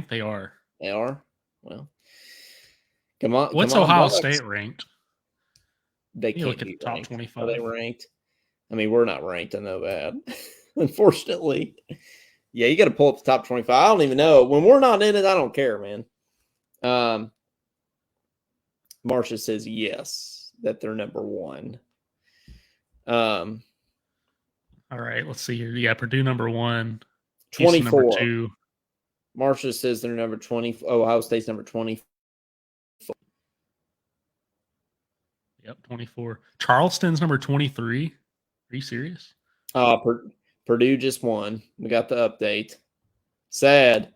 they are. They are? Well, come on. What's Ohio State ranked? They can't look at the top 25. Are they ranked? I mean, we're not ranked. I know that. Unfortunately. Yeah, you got to pull up the top 25. I don't even know. When we're not in it, I don't care, man. Marcia says yes, that they're number 1. All right, let's see here. Yeah, Purdue number 1. 24. Number 2. Marcia says they're number 20. Ohio State's number 20. Yep, 24. Charleston's number 23. Are you serious? Purdue just won. We got the update. Sad.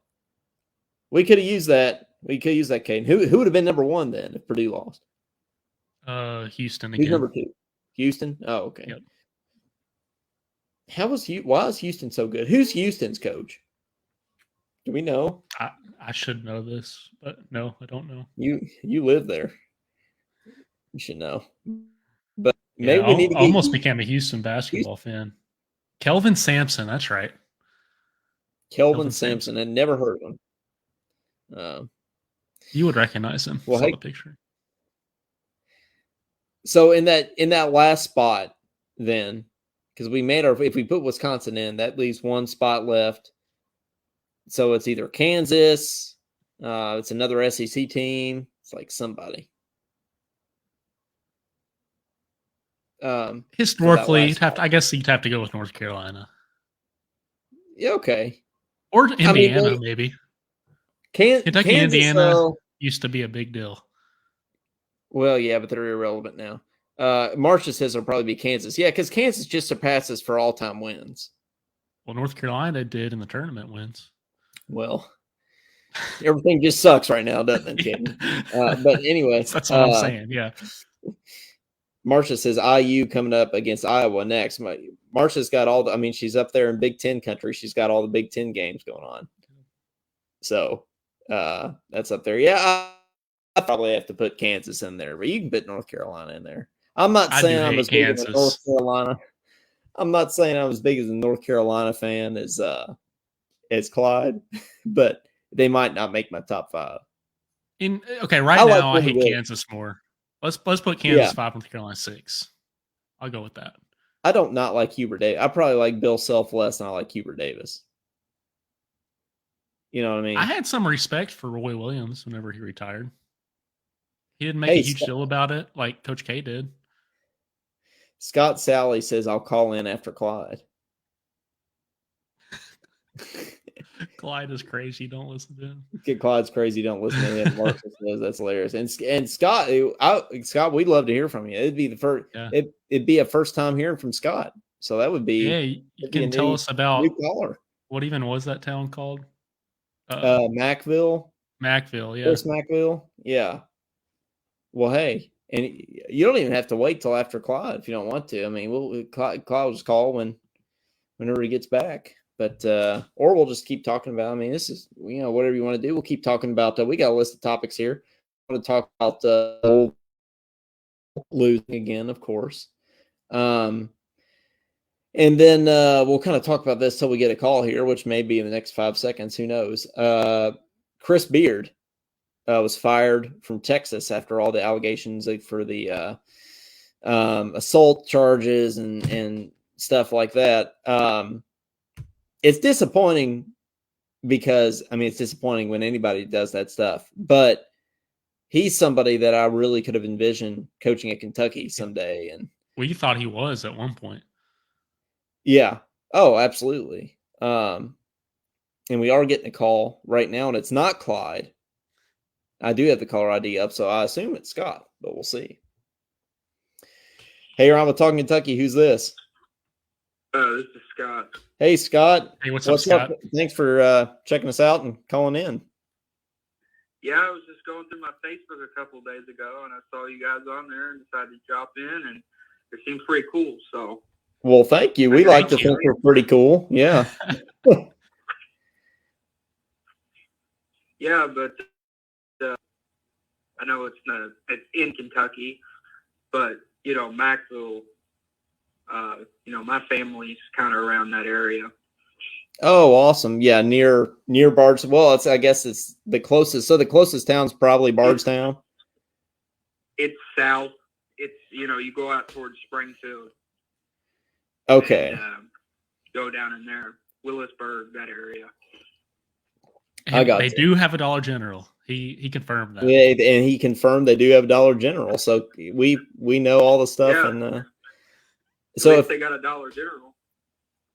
We could have used that. Caden. Who would have been number 1 then if Purdue lost? Houston again. Who's number 2? Houston? Oh, okay. Yep. Why is Houston so good? Who's Houston's coach? Do we know? I should know this, but no, I don't know. You live there. You should know. But maybe we need to almost became a Houston basketball fan. Kelvin Sampson, that's right. Kelvin Sampson. I never heard of him. You would recognize him. Well, the picture. So in that last spot, then, because if we put Wisconsin in, that leaves 1 spot left. So it's either Kansas, it's another SEC team. It's like somebody. Historically, I guess you'd have to go with North Carolina. Yeah, okay. Or Indiana, maybe. Kentucky, Kansas, Indiana used to be a big deal. Well, yeah, but they're irrelevant now. Marcia says it'll probably be Kansas. Yeah, because Kansas just surpasses for all-time wins. Well, North Carolina did in the tournament wins. Well, everything just sucks right now, doesn't it, Caden? But anyway. That's what I'm saying, yeah. Marcia says IU coming up against Iowa next. Marcia's got all the, she's up there in Big Ten country. She's got all the Big Ten games going on. So that's up there. Yeah, I probably have to put Kansas in there, but you can put North Carolina in there. I'm not saying I'm as big as a North Carolina. I'm not saying I'm as big as a North Carolina fan as Clyde, but they might not make my top 5. Right now I hate Kansas more. Let's put Kansas 5, North Carolina 6. I'll go with that. I don't not like Hubert Davis. I probably like Bill Self less than I like Hubert Davis. You know what I mean? I had some respect for Roy Williams whenever he retired. He didn't make a huge deal about it like Coach K did. Scott Sally says, I'll call in after Clyde. Clyde is crazy. Don't listen to him. Clyde's crazy. Don't listen to him. Marcus says that's hilarious. And Scott, Scott, we'd love to hear from you. It'd be the first. Yeah. It'd be a first time hearing from Scott. So that would be. Yeah, you can tell us about what even was that town called? Macville. Macville, yeah. Chris Macville, yeah. Well, hey, and you don't even have to wait till after Clyde if you don't want to. Clyde will just call whenever he gets back. But or we'll just keep talking about. This is whatever you want to do. We'll keep talking about. We got a list of topics here. I want to talk about losing again, of course. And then we'll kind of talk about this till we get a call here, which may be in the next 5 seconds. Who knows? Chris Beard was fired from Texas after all the allegations for the assault charges and stuff like that. It's disappointing because, it's disappointing when anybody does that stuff. But he's somebody that I really could have envisioned coaching at Kentucky someday. And you thought he was at one point. Yeah. Oh, absolutely. And we are getting a call right now, and it's not Clyde. I do have the caller ID up, so I assume it's Scott, but we'll see. Hey, Ron, with Talkin Kentucky. Who's this? This is Scott. Hey, Scott. Hey, what's up, Scott? Thanks for checking us out and calling in. Yeah, I was just going through my Facebook a couple of days ago, and I saw you guys on there and decided to drop in, and it seems pretty cool. So, well, thank you. We like to think we're pretty cool. Yeah. Yeah, but I know it's in Kentucky, but Macville. My family's kind of around that area. Oh, awesome! Yeah, near Bard's. Well, I guess it's the closest. So the closest town's probably Bardstown. It's south. It's you go out towards Springfield. Okay. And, go down in there, Willisburg, that area. And they do have a Dollar General. He confirmed that. Yeah, and he confirmed they do have a Dollar General. So we know all the stuff. Yeah. And so if they got a Dollar General.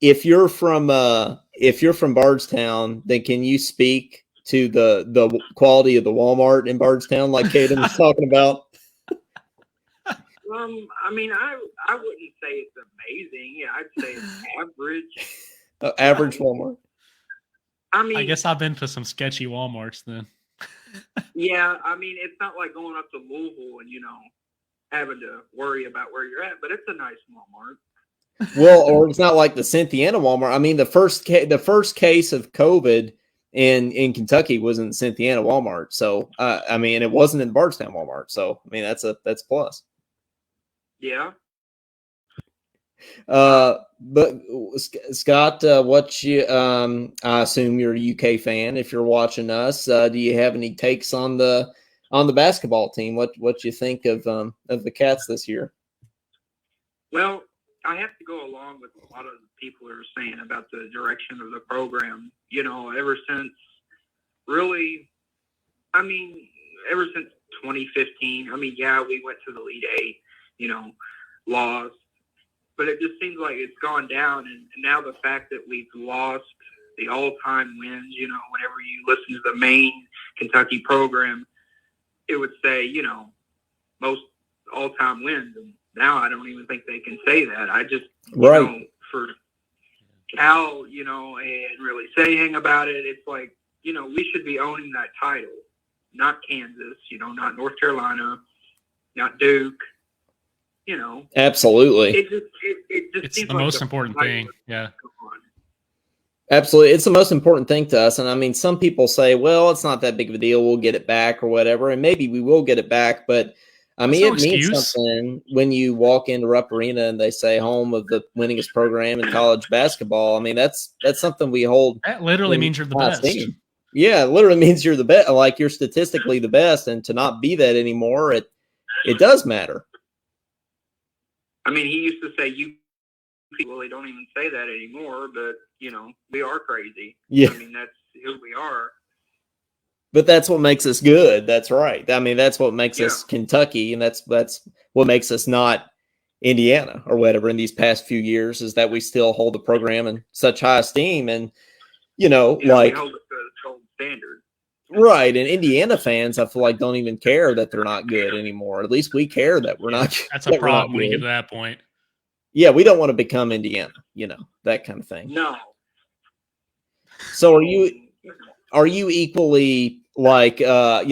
If you're from Bardstown, then can you speak to the quality of the Walmart in Bardstown, like Caden was talking about? I wouldn't say it's amazing. Yeah, I'd say it's average. Average Walmart. I guess I've been to some sketchy Walmarts then. Yeah, it's not like going up to Louisville and having to worry about where you're at, but it's a nice Walmart. Well, or it's not like the Cynthiana Walmart. The first case of COVID in Kentucky was in Cynthiana Walmart. So, and it wasn't in Bardstown Walmart. So, that's a plus. Yeah. But Scott, I assume you're a UK fan. If you're watching us, do you have any takes on the basketball team? What you think of the Cats this year? Well, I have to go along with a lot of the people are saying about the direction of the program. Ever since ever since 2015. We went to the Elite Eight, lost. But it just seems like it's gone down, and now the fact that we've lost the all-time wins. You know, whenever you listen to the main Kentucky program, it would say, you know, most all-time wins. And now I don't even think they can say that. I just, you know, for Cal, you know, and really saying about it, it's like, you know, we should be owning that title, not Kansas, you know, not North Carolina, not Duke, you know. Absolutely. It just it's seems the like most important thing. Yeah. Absolutely. It's the most important thing to us. And I mean, some people say, well, it's not that big of a deal. We'll get it back or whatever. And maybe we will get it back. But I mean, it means something when you walk into Rupp Arena and they say home of the winningest program in college basketball. I mean, that's something we hold. That literally means you're the best. Team. Yeah, it literally means you're the best. Like, you're statistically the best. And to not be that anymore, it does matter. I mean, he used to say, you people, they don't even say that anymore, but, you know, we are crazy. Yeah. I mean, that's who we are. But that's what makes us good. That's right. I mean, that's what makes us Kentucky, and that's what makes us not Indiana or whatever in these past few years, is that we still hold the program in such high esteem. And, you know, like, we hold it to the gold standard. Right. And Indiana fans, I feel like, don't even care that they're not good anymore. At least we care that we're not. That's a problem when you get to that point. Yeah, we don't want to become Indiana, you know, that kind of thing. No. So are you equally like, you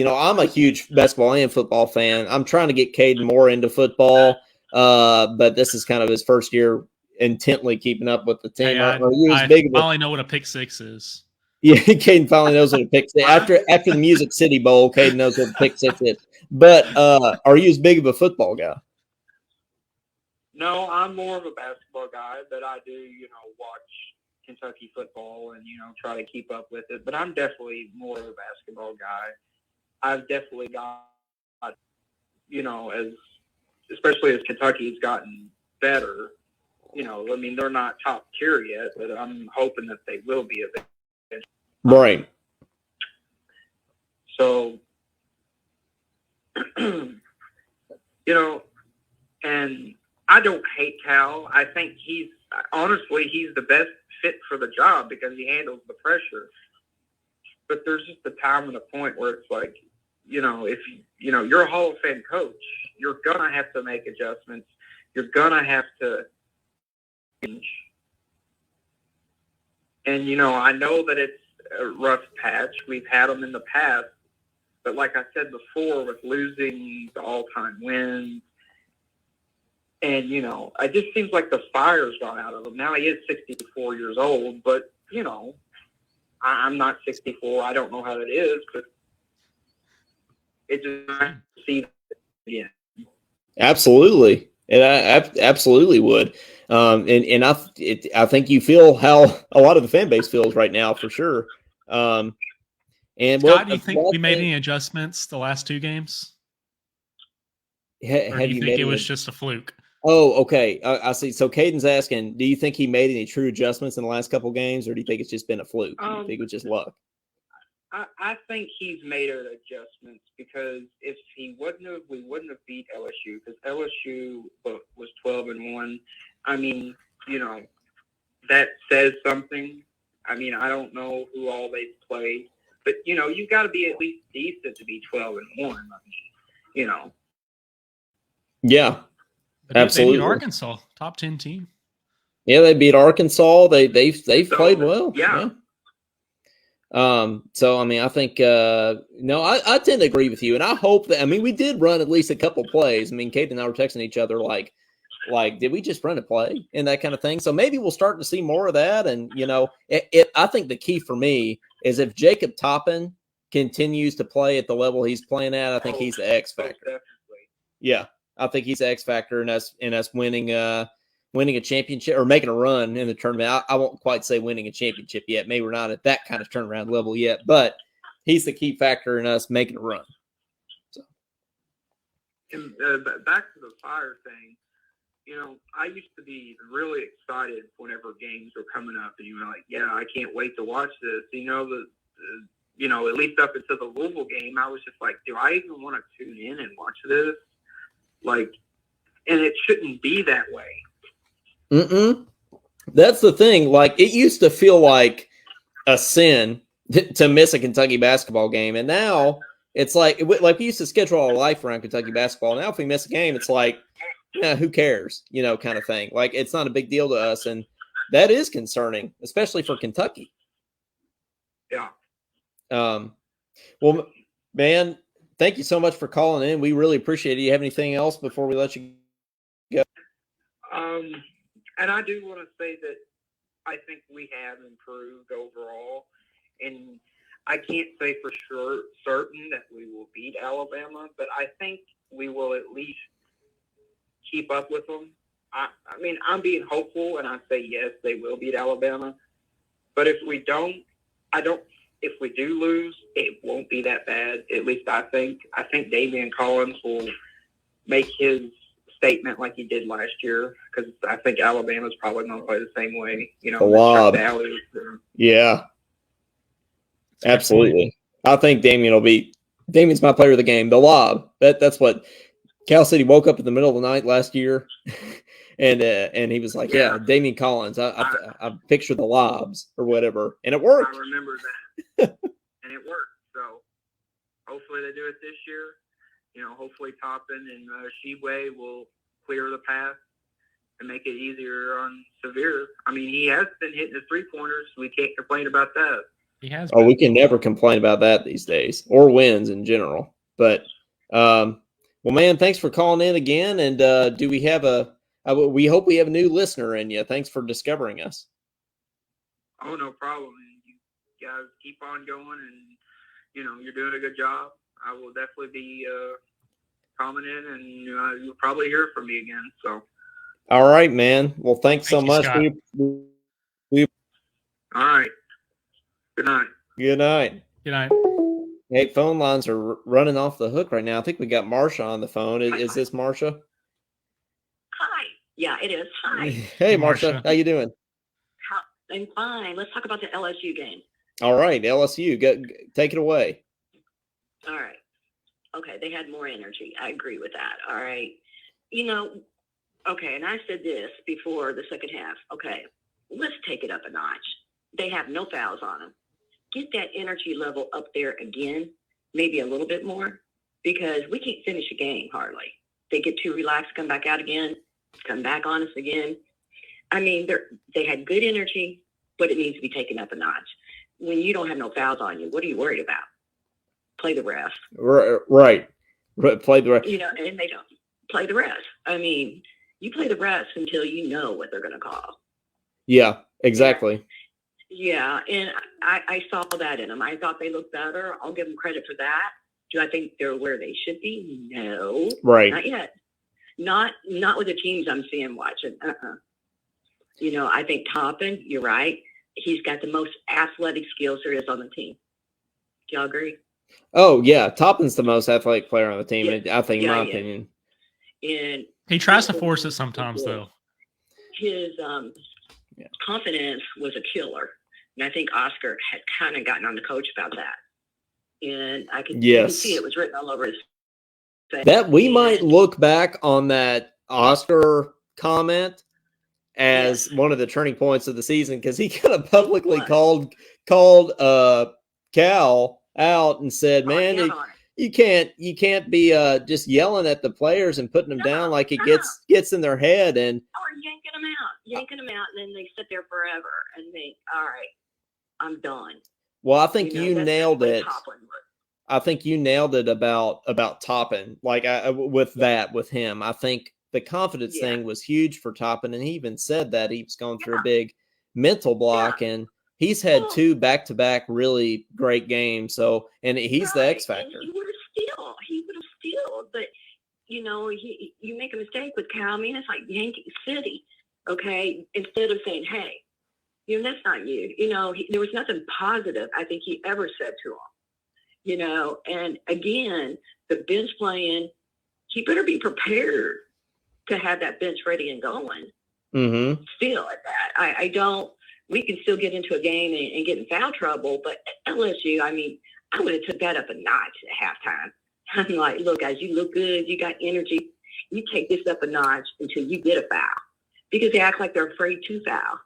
know, I'm a huge basketball and football fan. I'm trying to get Caden more into football, but this is kind of his first year intently keeping up with the team. Hey, I finally know what a pick six is. Yeah, Caden finally knows what a pick six is. After the Music City Bowl, Caden knows what a pick six is. But are you as big of a football guy? No, I'm more of a basketball guy, but I do, you know, watch Kentucky football and, you know, try to keep up with it. But I'm definitely more of a basketball guy. I've definitely got, you know, especially as Kentucky's gotten better, you know, I mean, they're not top tier yet, but I'm hoping that they will be eventually. Right. So, you know, and I don't hate Cal. I think honestly, he's the best fit for the job because he handles the pressure. But there's just a time and a point where it's like, you know, if you know, you're a Hall of Fame coach, you're gonna have to make adjustments. You're gonna have to change. And you know, I know that it's a rough patch. We've had them in the past, but like I said before, with losing the all-time wins. And, you know, it just seems like the fire's gone out of him. Now he is 64 years old, but, you know, I'm not 64. I don't know how that is, but it just nice to see that again. Absolutely. And I absolutely would. And I think you feel how a lot of the fan base feels right now, for sure. And Scott, do you think we made any adjustments the last two games? Or do you think it was just a fluke? Oh, okay. I see. So Caden's asking, do you think he made any true adjustments in the last couple of games, or do you think it's just been a fluke? Do you think it was just luck? I think he's made adjustments because if we wouldn't have beat LSU, because LSU was 12-1. I mean, you know, that says something. I mean, I don't know who all they've played, but you know, you've got to be at least decent to be 12-1. I mean, you know. Yeah. Absolutely. They beat Arkansas, top 10 team. Yeah, they beat Arkansas. They've played well. Yeah. So I mean, I think no, I tend to agree with you, and I hope that, I mean, we did run at least a couple plays. I mean, Kate and I were texting each other like did we just run a play and that kind of thing? So maybe we'll start to see more of that. And you know, I think the key for me is if Jacob Toppin continues to play at the level he's playing at, I think he's the X factor. Definitely. Yeah. I think he's the X factor in us winning a championship or making a run in the tournament. I won't quite say winning a championship yet. Maybe we're not at that kind of turnaround level yet, but he's the key factor in us making a run. So, and back to the fire thing, you know, I used to be really excited whenever games were coming up, and you were like, "Yeah, I can't wait to watch this." You know, you know, at least up until the Louisville game, I was just like, "Do I even want to tune in and watch this?" Like, and it shouldn't be that way. That's the thing. Like, it used to feel like a sin to miss a Kentucky basketball game. And now it's like we used to schedule our life around Kentucky basketball. Now if we miss a game, it's like, yeah, who cares, kind of thing. Like, it's not a big deal to us. And that is concerning, especially for Kentucky. Yeah. Well, man, thank you so much for calling in. We really appreciate it. Do you have anything else before we let you go? And I do want to say that I think we have improved overall, and I can't say for sure certain that we will beat Alabama, but I think we will at least keep up with them. I mean, I'm being hopeful, and I say yes, they will beat Alabama. But if we don't, if we do lose, it won't be that bad. At least I think. I think Damian Collins will make his statement like he did last year, because I think Alabama's probably going to play the same way. The lob. Yeah. Absolutely. I think Damian's my player of the game. The lob. That's what Cal City woke up in the middle of the night last year, and he was like, "Yeah, Damian Collins." I picture the lobs or whatever, and it worked. I remember that, and it worked. So hopefully they do it this year. Hopefully Toppin and Sheway will clear the path and make it easier on Severe. I mean, he has been hitting his 3-pointers. We can't complain about that. He has. Oh, we can never complain about that these days, or wins in general. But, well, man, thanks for calling in again. And do we have we hope we have a new listener in you. Thanks for discovering us. Oh, no problem. You guys keep on going, and, you're doing a good job. I will definitely be coming in, and you'll probably hear from me again. So, all right, man. Well, thanks so much. Scott. All right. Good night. Good night. Good night. Hey, phone lines are running off the hook right now. I think we got Marsha on the phone. Is this Marsha? Hi. Yeah, it is. Hi. Hey, Marsha. How you doing? I'm fine. Let's talk about the LSU game. All right, LSU. Take it away. All right. Okay, they had more energy. I agree with that. All right. Okay, and I said this before the second half. Okay, let's take it up a notch. They have no fouls on them. Get that energy level up there again, maybe a little bit more, because we can't finish a game hardly. They get too relaxed, come back out again, come back on us again. I mean, they had good energy, but it needs to be taken up a notch. When you don't have no fouls on you, what are you worried about? Play the ref. Right. Play the ref. And they don't play the ref. I mean, you play the refs until you know what they're going to call. Yeah, exactly. Yeah, and I saw that in them. I thought they looked better. I'll give them credit for that. Do I think they're where they should be? No. Right. Not yet. Not with the teams I'm seeing watching. I think Toppin, you're right. He's got the most athletic skills there is on the team. Do y'all agree? Oh, yeah. Toppin's the most athletic player on the team, I think, in my opinion. And he tries to force it sometimes, though. His confidence was a killer. And I think Oscar had kind of gotten on the coach about that. And I could see it was written all over his face. That we might look back on that Oscar comment as one of the turning points of the season, because he kind of publicly called Cal out and said, "Man, you can't be just yelling at the players and putting them down like it gets in their head." And yanking them out, and then they sit there forever and think, "All right, I'm done." Well, I think you nailed it. I think you nailed it about Toppin. Like with him, I think the confidence thing was huge for Toppin, and he even said that he was going through a big mental block, and he's had 2 back-to-back really great games. So, and he's the X factor. He would have still, but you make a mistake with Cal. I mean, it's like Yankee City, okay? Instead of saying, "Hey, that's not you." There was nothing positive I think he ever said to him. And again, the bench playing, he better be prepared to have that bench ready and going. Mm-hmm. Still at that, we can still get into a game and get in foul trouble, but LSU, I mean, I would have took that up a notch at halftime. I'm like, "Look, guys, you look good. You got energy. You take this up a notch until you get a foul," because they act like they're afraid to foul.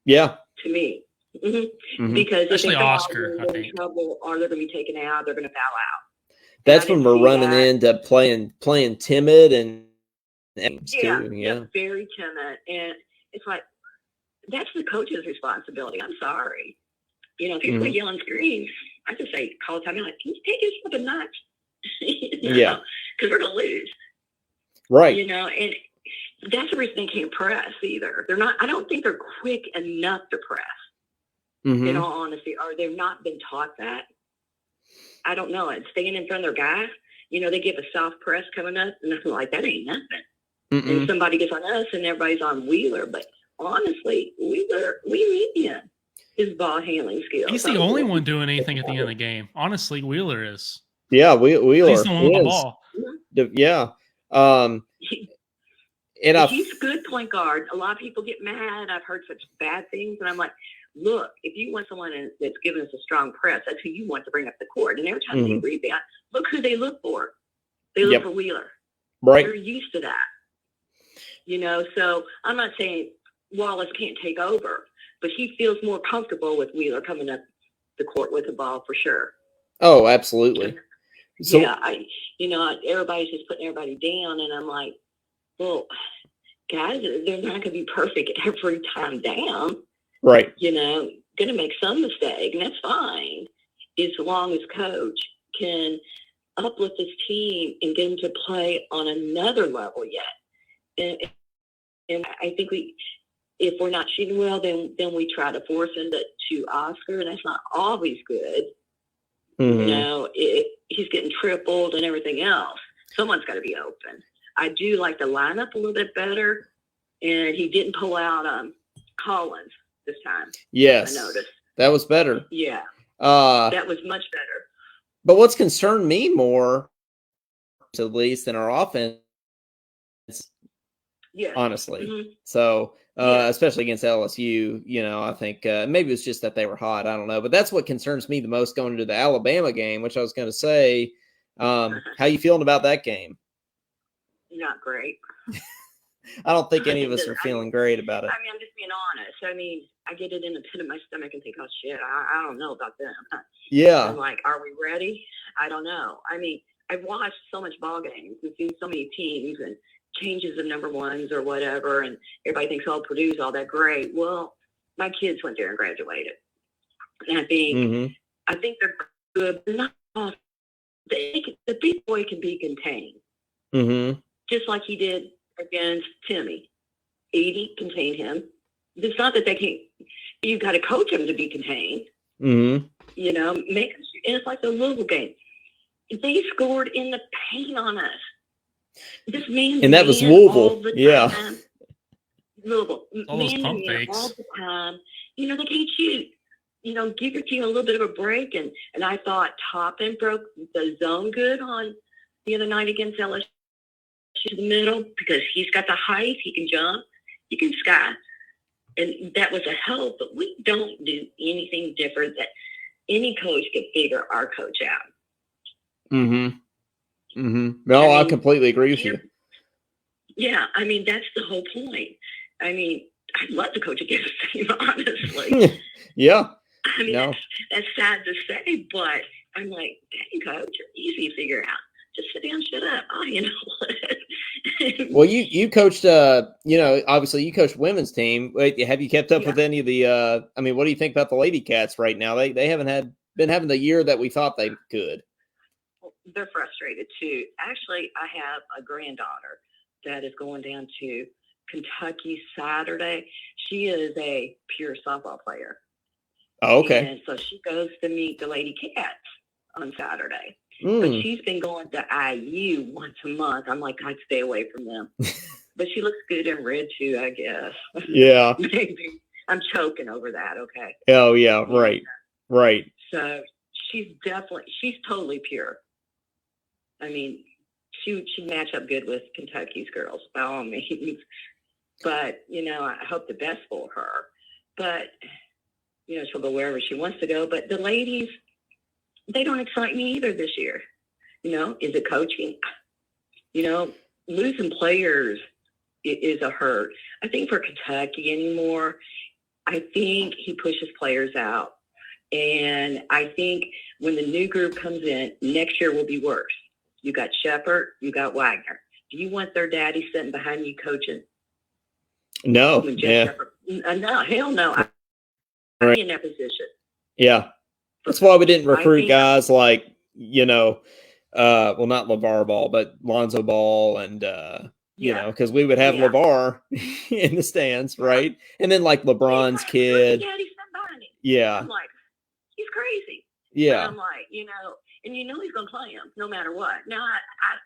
Yeah. To me, Because especially if they Oscar, I they're think. in trouble or they're going to be taken out, they're going to foul out. That's when we're running into playing timid and too. Yeah, very timid, and it's like that's the coach's responsibility. I'm sorry, if you're going to yell and scream, I just say call time out. Can you take yourself a notch? Yeah, because we're going to lose. Right. And that's the reason they can't press either. They're not. I don't think they're quick enough to press. In all honesty, or they've not been taught that. I don't know. And staying in front of their guy, they give a soft press coming up, and I'm like, that ain't nothing. And somebody gets on us, and everybody's on Wheeler. But honestly, we need him. His ball handling skills. He's the only one doing anything at the end of the game. Honestly, Wheeler is. Yeah, Wheeler. He's the one with the ball. Yeah. He's a good point guard. A lot of people get mad. I've heard such bad things, and I'm like, look, if you want someone that's giving us a strong press, that's who you want to bring up the court. And every time they rebound, look who they look for. They look for Wheeler. Right. They're used to that. So I'm not saying Wallace can't take over, but he feels more comfortable with Wheeler coming up the court with the ball for sure. Oh, absolutely. So, everybody's just putting everybody down, and I'm like, well, guys, they're not going to be perfect every time down. Right. Going to make some mistake, and that's fine, as long as coach can uplift his team and get them to play on another level yet. And I think if we're not shooting well, then we try to force him to Oscar, and that's not always good. He's getting tripled and everything else. Someone's got to be open. I do like the lineup a little bit better, and he didn't pull out Collins this time. Yes, I noticed that was better. Yeah, that was much better. But what's concerned me more, at least, than our offense, honestly. So, especially against LSU, I think maybe it's just that they were hot. I don't know, but that's what concerns me the most going into the Alabama game, which I was going to say. How you feeling about that game? Not great. I don't think any of us are feeling great about it. I'm just being honest. I get it in the pit of my stomach and think, oh, shit, I don't know about them. Yeah. I'm like, are we ready? I don't know. I've watched so much ball games and seen so many teams and changes of number ones or whatever, and everybody thinks, oh, Purdue's all that great. Well, my kids went there and graduated. And I think they're good, but not all. The big boy can be contained. Just like he did against Timmy. 80 contained him. It's not that they can't, you've got to coach him to be contained. And it's like the Louisville game. They scored in the paint on us. This man, and that was Louisville. Louisville. All those pump fakes. All the time. They can't shoot. Give your team a little bit of a break. And I thought Toppin broke the zone good on the other night against LSU to the middle because he's got the height. He can jump. He can sky. And that was a help. But we don't do anything different that any coach could figure our coach out. No, I completely agree with you. Yeah, that's the whole point. I'd love to coach against him, honestly. Yeah. That's sad to say, but I'm like, dang, coach, you're easy to figure out. Just sit down, shut up. Oh, you know what? Well, you coached, obviously you coached women's team. Wait, have you kept up with any of the, what do you think about the Lady Cats right now? They haven't been having the year that we thought they could. They're frustrated too. Actually, I have a granddaughter that is going down to Kentucky Saturday. She is a pure softball player. Oh, okay. And so she goes to meet the Lady Cats on Saturday. But she's been going to IU once a month. I'm like, I'd stay away from them. But she looks good in red too, I guess. Yeah. Maybe. I'm choking over that, okay. Oh, yeah, right. So she's totally pure. She'd match up good with Kentucky's girls by all means. But, I hope the best for her. But, she'll go wherever she wants to go. But the ladies, they don't excite me either this year. Is it coaching? Losing players is a hurt. I think for Kentucky anymore, I think he pushes players out. And I think when the new group comes in, next year will be worse. You got Shepard, you got Wagner. Do you want their daddy sitting behind you coaching? No. Yeah. No, hell no. I'm in that position. Yeah. That's why we didn't recruit guys like, well, not LeVar Ball, but Lonzo Ball and, because we would have LeVar in the stands, right? And then like LeBron's kid. Daddy sitting behind him. Yeah. I'm like, he's crazy. Yeah. But I'm like, and he's going to play him no matter what. Now, I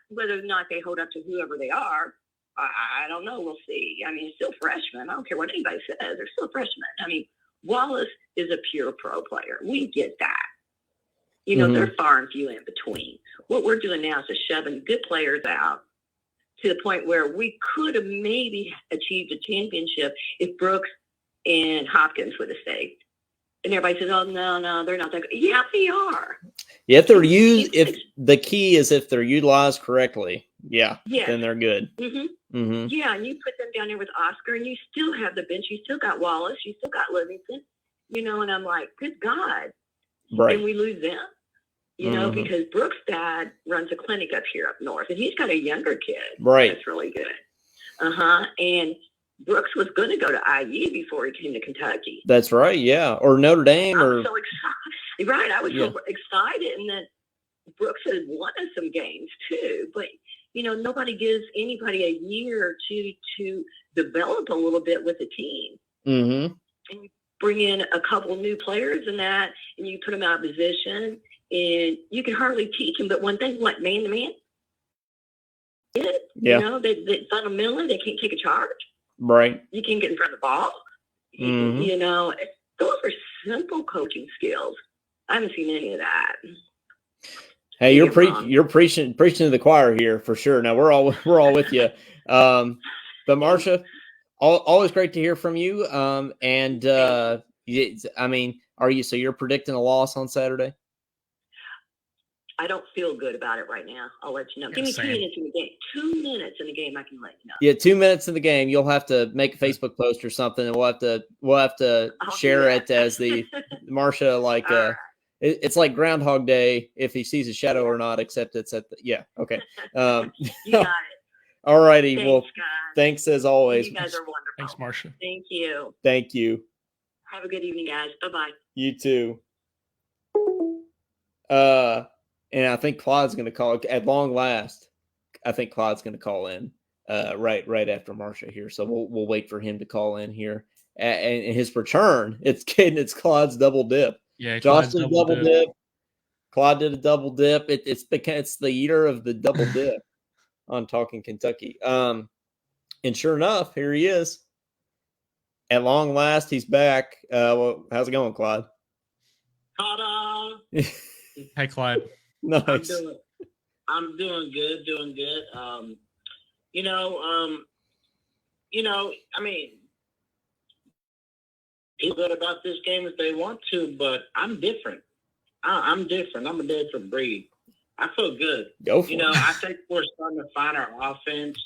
whether or not they hold up to whoever they are, I don't know. We'll see. I mean, still freshmen. I don't care what anybody says. They're still freshmen. I mean, Wallace is a pure pro player. We get that. They're far and few in between. What we're doing now is just shoving good players out to the point where we could have maybe achieved a championship if Brooks and Hopkins would have stayed. And everybody says, "Oh no, they're not that good." Yeah, they are. Yeah, if they're used, if the key is if they're utilized correctly, then they're good. Yeah, and you put them down there with Oscar, and you still have the bench. You still got Wallace. You still got Livingston. And I'm like, good God, right? And we lose them, because Brooks' dad runs a clinic up here up north, and he's got a younger kid, right? That's really good. And Brooks was going to go to IU before he came to Kentucky. That's right, yeah. Or Notre Dame. I was so excited. Right, I was so excited. And then Brooks had won some games too. But, nobody gives anybody a year to develop a little bit with the team. Mm-hmm. And you bring in a couple new players in that, and you put them out of position, and you can hardly teach them. But one thing, what, man-to-man? They fundamentally, they can't take a charge. Right. You can get in front of the ball. Mm-hmm. Those are simple coaching skills. I haven't seen any of that. Hey, you're preaching to the choir here for sure. Now we're all with you. But Marsha, always great to hear from you. So you're predicting a loss on Saturday? I don't feel good about it right now. I'll let you know. Give me 2 minutes in the game. 2 minminutes in the game, I can let you know. Yeah, 2 minutes in the game. You'll have to make a Facebook post or something, and we'll have to share it as the Marsha it's like Groundhog Day if he sees a shadow or not, except it's at the okay. You got it. All righty. Thanks, guys. Thanks as always. You guys are wonderful. Thanks, Marsha. Thank you. Thank you. Have a good evening, guys. Bye-bye. You too. And I think Clyde's going to call at long last. I think Clyde's going to call in right after Marsha here. So we'll wait for him to call in here. And his return, it's Clyde's double dip. Yeah, Justin's double dip. Clyde did a double dip. It's the year of the double dip on Talkin Kentucky. And sure enough, here he is. At long last, he's back. How's it going, Clyde? Ta-da! Hey, Clyde. Nice. I'm doing good. Feel good about this game if they want to, but I'm different. I'm different. I'm a different breed. I feel good. Go for it. I think we're starting to find our offense.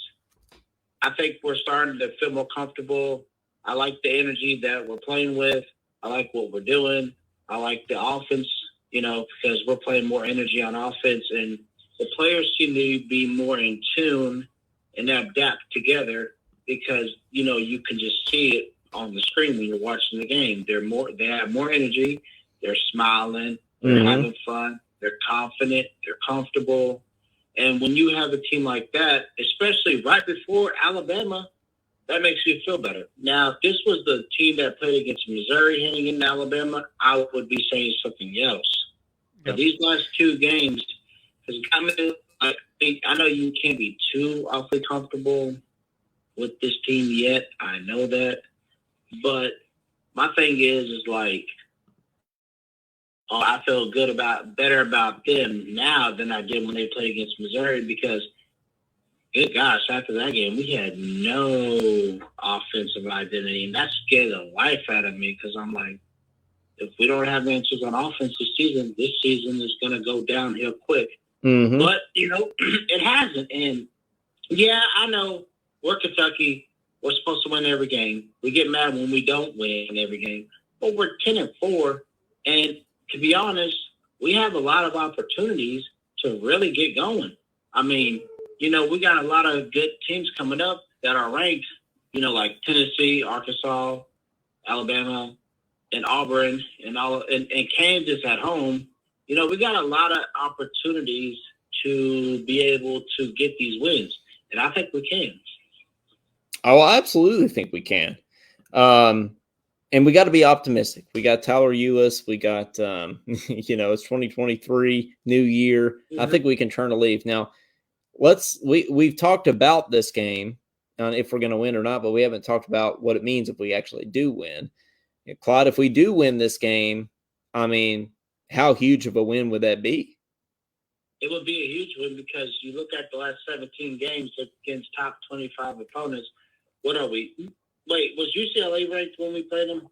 I think we're starting to feel more comfortable. I like the energy that we're playing with. I like what we're doing. I like the offense, because we're playing more energy on offense, and the players seem to be more in tune and adapt together because, you can just see it on the screen when you're watching the game. They have more energy. They're smiling. They're having fun. They're confident. They're comfortable. And when you have a team like that, especially right before Alabama, that makes you feel better. Now, if this was the team that played against Missouri heading into Alabama, I would be saying something else. Yep. But these last two games, I know you can't be too awfully comfortable with this team yet. I know that. But my thing is I feel better about them now than I did when they played against Missouri because, good gosh, after that game, we had no offensive identity. And that scared the life out of me because I'm like, if we don't have answers on offense this season is going to go downhill quick. Mm-hmm. But, it hasn't. And, yeah, I know we're Kentucky. we're supposed to win every game. We get mad when we don't win every game. But we're 10-4, and to be honest, we have a lot of opportunities to really get going. I mean, we got a lot of good teams coming up that are ranked, like Tennessee, Arkansas, Alabama, and Auburn, and Kansas at home. We got a lot of opportunities to be able to get these wins, and I think we can. Oh, I absolutely think we can. And we got to be optimistic. We got Tyler Eulis. We got, it's 2023, new year. Mm-hmm. I think we can turn a leaf. Now, we've talked about this game, if we're going to win or not, but we haven't talked about what it means if we actually do win. Claude, if we do win this game, I mean, how huge of a win would that be? It would be a huge win because you look at the last 17 games against top 25 opponents. What are we? Wait, was UCLA ranked when we played them?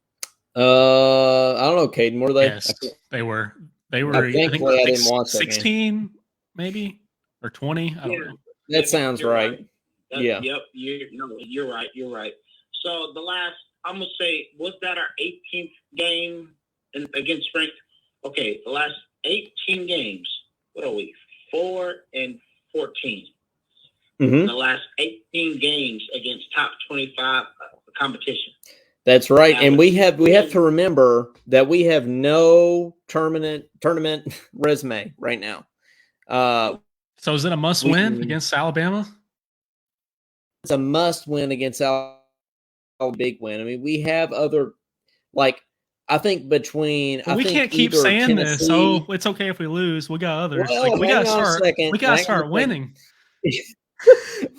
I don't know, Caden. Were they? Yes, they were. I think I didn't watch 16, maybe, or 20. I don't know. That sounds right. Yeah. Yep. You're right. You're right. So the last, I'm gonna say, was that our 18th game against ranked? Okay, the last 18 games. What are we? 4-14. Mm-hmm. The last 18 games against top 25 competition. That's right. And we have to remember that we have no tournament resume right now. So is it a must win against Alabama? It's a must win against Alabama. Big win. I mean, we have other, I think between. Well, we can't keep saying Tennessee, this. Oh, it's okay if we lose. We got others. Well, we got to start winning.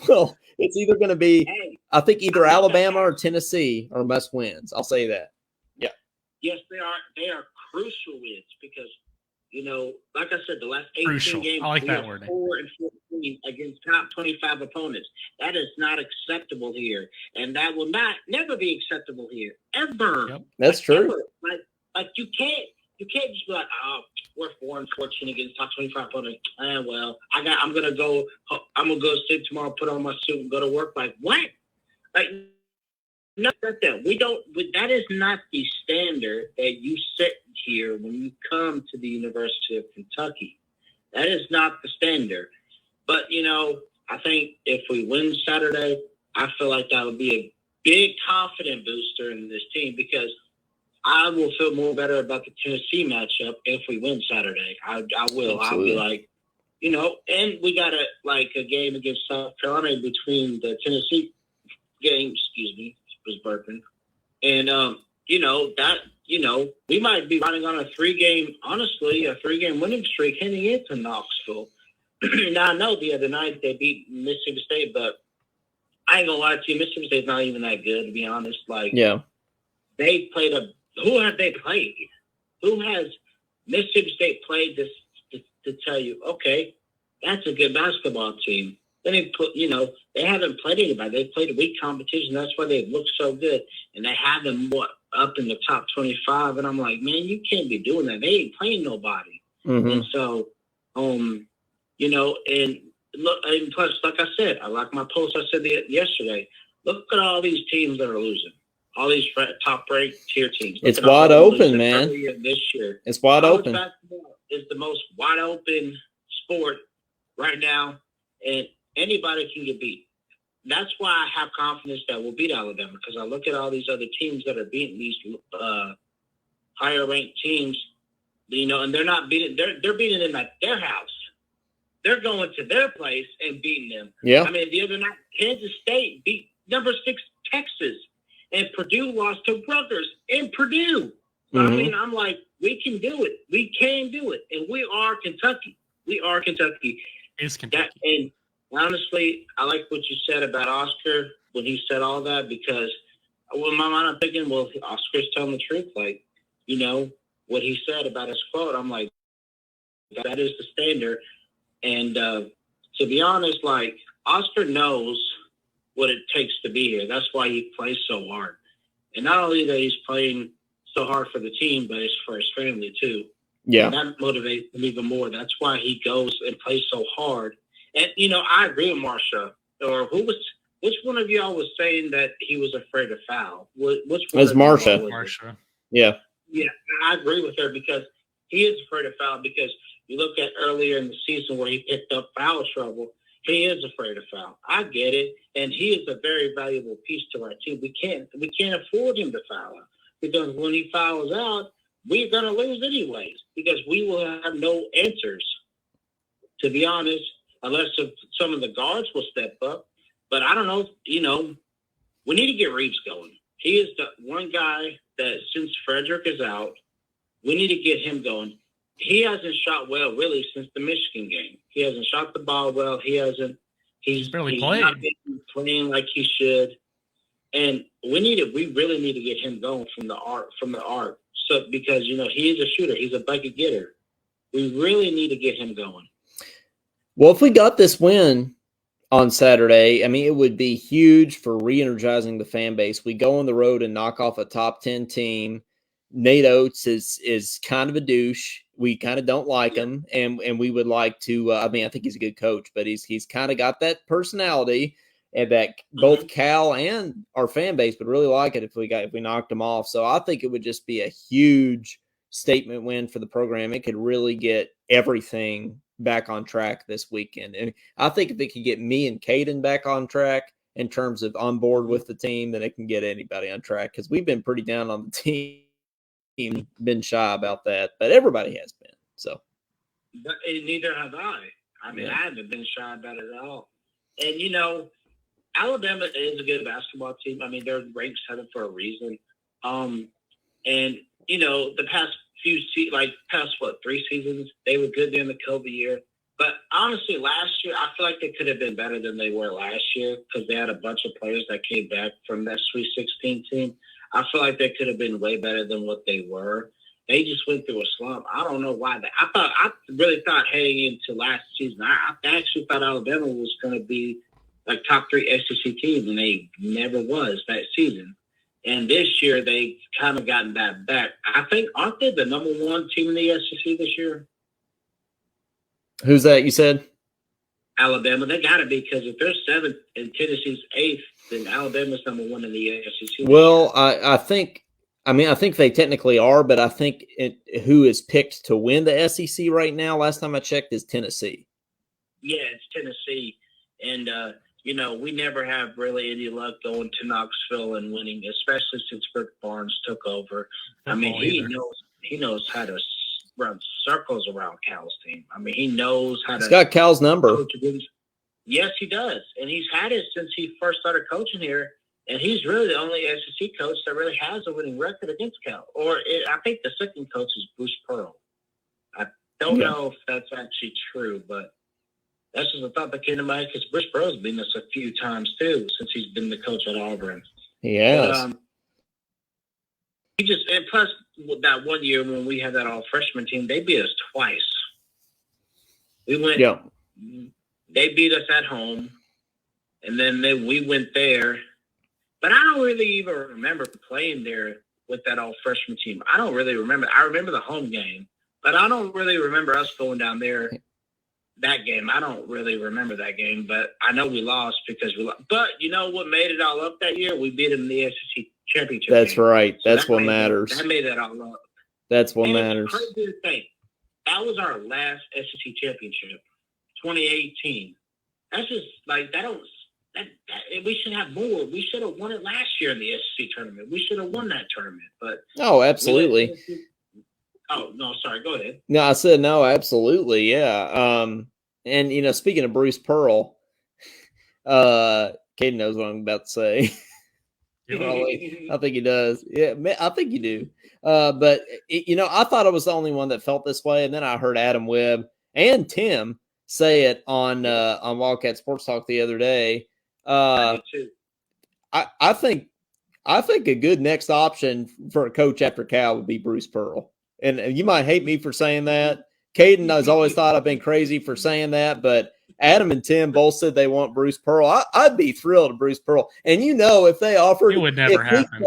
Well, it's either going to be, I think, either Alabama or Tennessee are must wins. I'll say that. Yeah. Yes, they are. They are crucial wins because, like I said, the last 18 games, I like that word. 4-14 against top 25 opponents. That is not acceptable here, and that will never be acceptable here ever. Yep. That's true. Ever. Like you can't just be like, oh, we're 4-14 against top 25 opponents. Well, I'm gonna go sleep tomorrow, put on my suit, and go to work. Like what? Like no, we don't. That is not the standard that you set here when you come to the University of Kentucky. That is not the standard. But I think if we win Saturday, I feel like that would be a big confidence booster in this team because I will feel more better about the Tennessee matchup if we win Saturday. I will. Absolutely. I'll be like, and we got a game against South Carolina between the Tennessee game. Excuse me, was burping, and we might be running on a 3-game winning streak heading into Knoxville. Now I know the other night they beat Mississippi State, but I ain't gonna lie to you, Mississippi State's not even that good to be honest. They played who have they played? Who has Mississippi State played this to tell you, okay, that's a good basketball team? Then they haven't played anybody. They played a weak competition. That's why they look so good. And they have them up in the top 25. And I'm like, man, you can't be doing that. They ain't playing nobody. Mm-hmm. And so, and look, and plus, like I said, I like my post I said yesterday. Look at all these teams that are losing. All these top-ranked tier teams. It's wide open, man. This year, it's wide open. Basketball is the most wide open sport right now, and anybody can get beat. That's why I have confidence that we'll beat Alabama because I look at all these other teams that are beating these higher-ranked teams, and they're not beating. They're beating them at their house. They're going to their place and beating them. Yeah. I mean, the other night, Kansas State beat number 6 Texas. And Purdue lost to Rutgers in Purdue. Mm-hmm. I mean, I'm like, we can do it. We can do it. And we are Kentucky. We are Kentucky. It's Kentucky. And honestly, I like what you said about Oscar when he said all that because in my mind, I'm thinking, well, Oscar's telling the truth. Like, what he said about his quote, I'm like, that is the standard. And to be honest, Oscar knows what it takes to be here. That's why he plays so hard. And not only that he's playing so hard for the team, but it's for his family too. Yeah. And that motivates him even more. That's why he goes and plays so hard. And, I agree with Marsha. Or who Which one of y'all was saying that he was afraid of foul? Which one? It was Marsha. Marsha. Yeah. Yeah, I agree with her because he is afraid of foul. Because you look at earlier in the season where he picked up foul trouble, he is afraid of foul. I get it, and he is a very valuable piece to our team. We can't afford him to foul out because when he fouls out, we're gonna lose anyways because we will have no answers. To be honest, unless some of the guards will step up. But I don't know, we need to get Reeves going. He is the one guy that since Frederick is out, we need to get him going. He hasn't shot well really since the Michigan game. He hasn't shot the ball well. He's barely not playing like he should. And we really need to get him going from the arc. So because he is a shooter, he's a bucket getter. We really need to get him going. Well, if we got this win on Saturday, I mean, it would be huge for re-energizing the fan base. We go on the road and knock off a top 10 team. Nate Oates is kind of a douche. We kind of don't like him, and we would like to. I think he's a good coach, but he's kind of got that personality, and that both Cal and our fan base would really like it if we knocked him off. So I think it would just be a huge statement win for the program. It could really get everything back on track this weekend. And I think if it could get me and Caden back on track in terms of on board with the team, then it can get anybody on track because we've been pretty down on the team, been shy about that, but everybody has been. So, but neither have I. I haven't been shy about it at all. And Alabama is a good basketball team. I mean, they're ranked 7 for a reason. And the past few past 3 seasons, they were good during the COVID year. But honestly, last year, I feel like they could have been better than they were last year because they had a bunch of players that came back from that Sweet 16 team. I feel like they could have been way better than what they were. They just went through a slump. I don't know why. I really thought heading into last season, I actually thought Alabama was going to be like top 3 SEC team, and they never was that season. And this year, they've kind of gotten that back. I think, aren't they the number 1 team in the SEC this year? Who's that you said? Alabama. They got to be because if they're 7th and Tennessee's 8th, then Alabama's number 1 in the SEC. Well, I think they technically are, but I think who is picked to win the SEC right now, last time I checked, is Tennessee. Yeah, it's Tennessee. And, we never have really any luck going to Knoxville and winning, especially since Rick Barnes took over. He knows how to run circles around Cal's team. I mean, he knows how to. He's got Cal's number. Yes, he does. And he's had it since he first started coaching here. And he's really the only SEC coach that really has a winning record against Cal. I think the second coach is Bruce Pearl. I don't know if that's actually true, but that's just a thought that came to mind because Bruce Pearl's been this a few times too since he's been the coach at Auburn. He has. And plus that one year when we had that all freshman team, they beat us twice. We went. Yeah. They beat us at home, and then we went there. But I don't really even remember playing there with that all freshman team. I don't really remember. I remember the home game, but I don't really remember us going down there. That game, I don't really remember that game, but I know we lost because we lost. But you know what made it all up that year? We beat them in the SEC championship. That's game. right. So That's what matters. That made that all up. That's what matters. It's crazy to think. That was our last SEC championship, 2018. That's just like that. We should have more. We should have won it last year in the SEC tournament. We should have won that tournament. But absolutely. Oh, no, sorry. Go ahead. No, I said no, absolutely. Yeah. And, speaking of Bruce Pearl, Caden knows what I'm about to say. I think he does. Yeah, I think you do. But, I thought I was the only one that felt this way. And then I heard Adam Webb and Tim say it on Wildcat Sports Talk the other day. I think a good next option for a coach after Cal would be Bruce Pearl. And you might hate me for saying that. Caden has always thought I've been crazy for saying that, but Adam and Tim both said they want Bruce Pearl. I'd be thrilled to Bruce Pearl. And if they offered, it would never happen.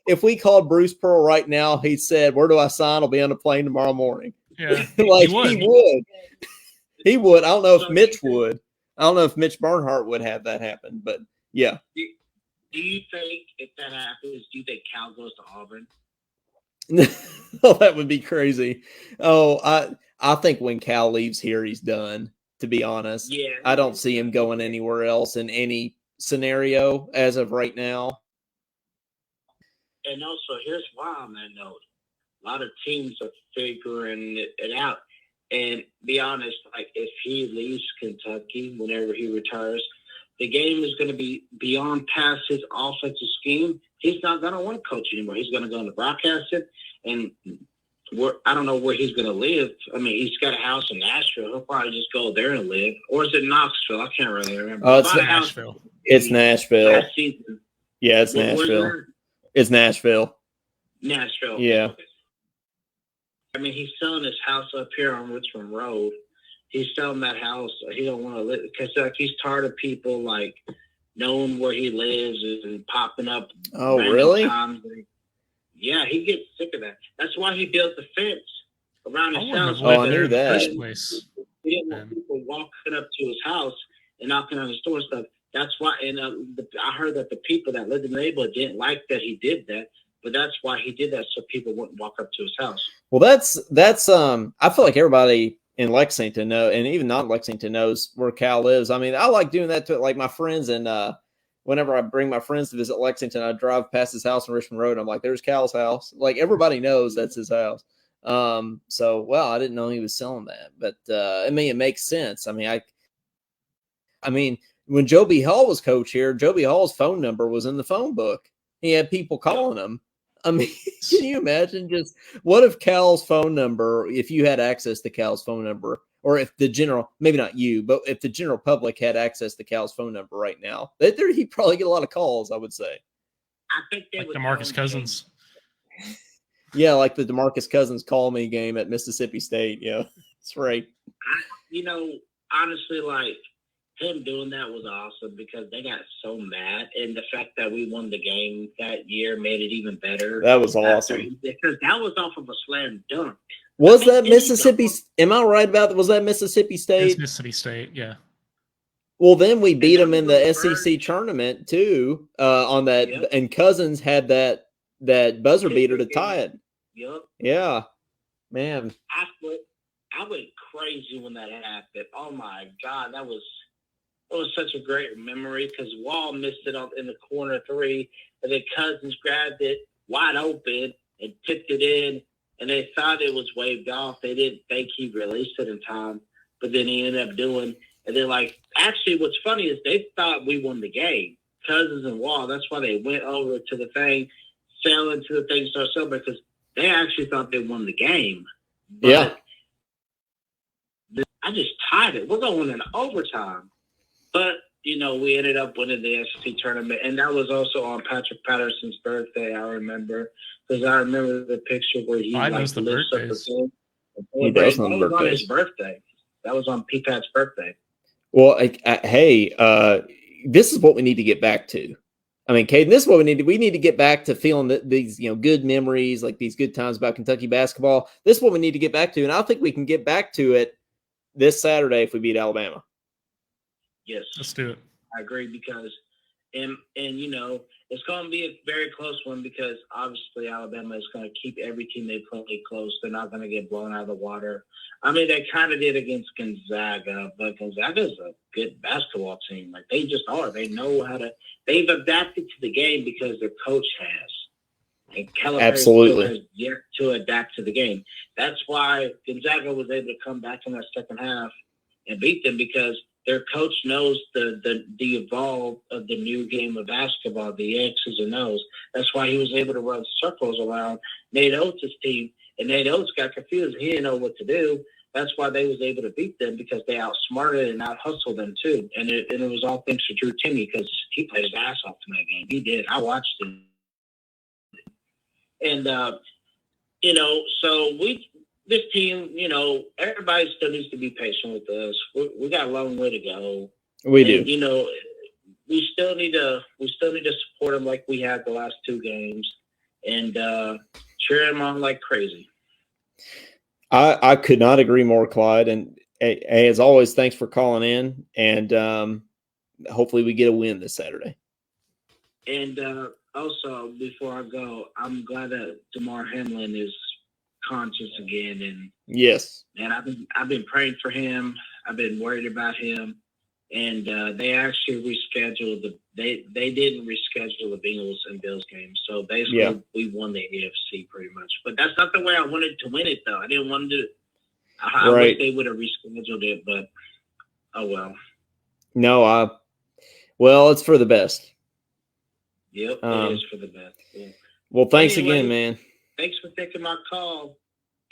If we called Bruce Pearl right now, he said, "Where do I sign? I'll be on the plane tomorrow morning." Yeah, he would. He would. I don't know if Mitch would. I don't know if Mitch Bernhardt would have that happen, but Yeah. Do you think if that happens, do you think Cal goes to Auburn? Oh, that would be crazy. Oh, I think when Cal leaves here, he's done. To be honest, Yeah, I don't see him going anywhere else in any scenario as of right now. And also, here's why on that note: a lot of teams are figuring it out. And be honest, like if he leaves Kentucky whenever he retires, the game is going to be beyond past his offensive scheme. He's not going to want to coach anymore. He's going to go into broadcasting, and I don't know where he's going to live. I mean, he's got a house in Nashville. He'll probably just go there and live. Or is it Knoxville? I can't really remember. Oh, it's Nashville. It's Nashville. Last season. Yeah, it's Nashville. It's Nashville. Nashville. Yeah. I mean, he's selling his house up here on Richmond Road. He's selling that house. He don't want to live because he's tired of people like knowing where he lives and popping up. Oh, really? Times. Yeah, he gets sick of that. That's why he built the fence around his house. Oh, I knew that. He didn't want people walking up to his house and knocking on his door and stuff. That's why. And I heard that the people that lived in the neighborhood didn't like that he did that. But that's why he did that, so people wouldn't walk up to his house. Well, that's I feel like everybody in Lexington know, and even not Lexington knows where Cal lives. I mean, I like doing that to like my friends, and whenever I bring my friends to visit Lexington, I drive past his house on Richmond Road. I'm like, there's Cal's house. Like everybody knows that's his house. So well, I didn't know he was selling that, but I mean, it makes sense. I mean, when Joby Hall was coach here, Joby Hall's phone number was in the phone book. He had people calling him. I mean, can you imagine just what if Cal's phone number, if you had access to Cal's phone number, or if the general, maybe not you, but if the general public had access to Cal's phone number right now, he'd probably get a lot of calls, I would say. I think they like would DeMarcus Cousins. Yeah, like the DeMarcus Cousins call me game at Mississippi State. Yeah, that's right. Honestly, like, him doing that was awesome because they got so mad, and the fact that we won the game that year made it even better. That was awesome because that was off of a slam dunk. Was that Mississippi? Am I right about that? Was that Mississippi State? It's Mississippi State, yeah. Well, then we beat them in the SEC tournament too. On that, Yep. And Cousins had that buzzer beater to tie it. Yep. Yeah, man. I went crazy when that happened. Oh my God, it was such a great memory because Wall missed it in the corner three, and then Cousins grabbed it wide open and tipped it in, and they thought it was waved off. They didn't think he released it in time, but then he ended up doing. And then, actually, what's funny is they thought we won the game, Cousins and Wall. That's why they went over to the thing, fell into the thing, started celebrating because they actually thought they won the game. But yeah. I just tied it. We're going in overtime. But, we ended up winning the SEC tournament, and that was also on Patrick Patterson's birthday, I remember. Because I remember the picture where he knows the birthdays. He does know the birthdays. On his birthday. That was on P-Pat's birthday. Well, hey, this is what we need to get back to. I mean, Caden, this is what we need to. We need to get back to feeling these, good memories, like these good times about Kentucky basketball. This is what we need to get back to, and I think we can get back to it this Saturday if we beat Alabama. Yes, let's do it. I agree because, and it's going to be a very close one because obviously Alabama is going to keep every team they play close. They're not going to get blown out of the water. I mean, they kind of did against Gonzaga, but Gonzaga is a good basketball team. Like they just are. They know how to. They've adapted to the game because their coach has. And Calipari still has yet to adapt to the game. That's why Gonzaga was able to come back in that second half and beat them because their coach knows the evolve of the new game of basketball, the X's and O's. That's why he was able to run circles around Nate Oates' team, and Nate Oates got confused. He didn't know what to do. That's why they was able to beat them because they outsmarted and out-hustled them too. And it was all thanks to Drew Timme because he played his ass off in that game. He did. I watched him. And, so this team, everybody still needs to be patient with us. We got a long way to go. We do. We still need to support them like we had the last two games and cheer them on like crazy. I could not agree more, Clyde. And as always, thanks for calling in. And hopefully we get a win this Saturday. And also, before I go, I'm glad that DeMar Hamlin is conscious again. And yes, and I've been praying for him. I've been worried about him. And they actually rescheduled they didn't reschedule the Bengals and Bills game. So basically, we won the AFC pretty much. But that's not the way I wanted to win it, though. I didn't want to. I wish they would have rescheduled it, but oh well. No, well, it's for the best. Yep, it is for the best. Yeah. Well, thanks again, man. Thanks for taking my call.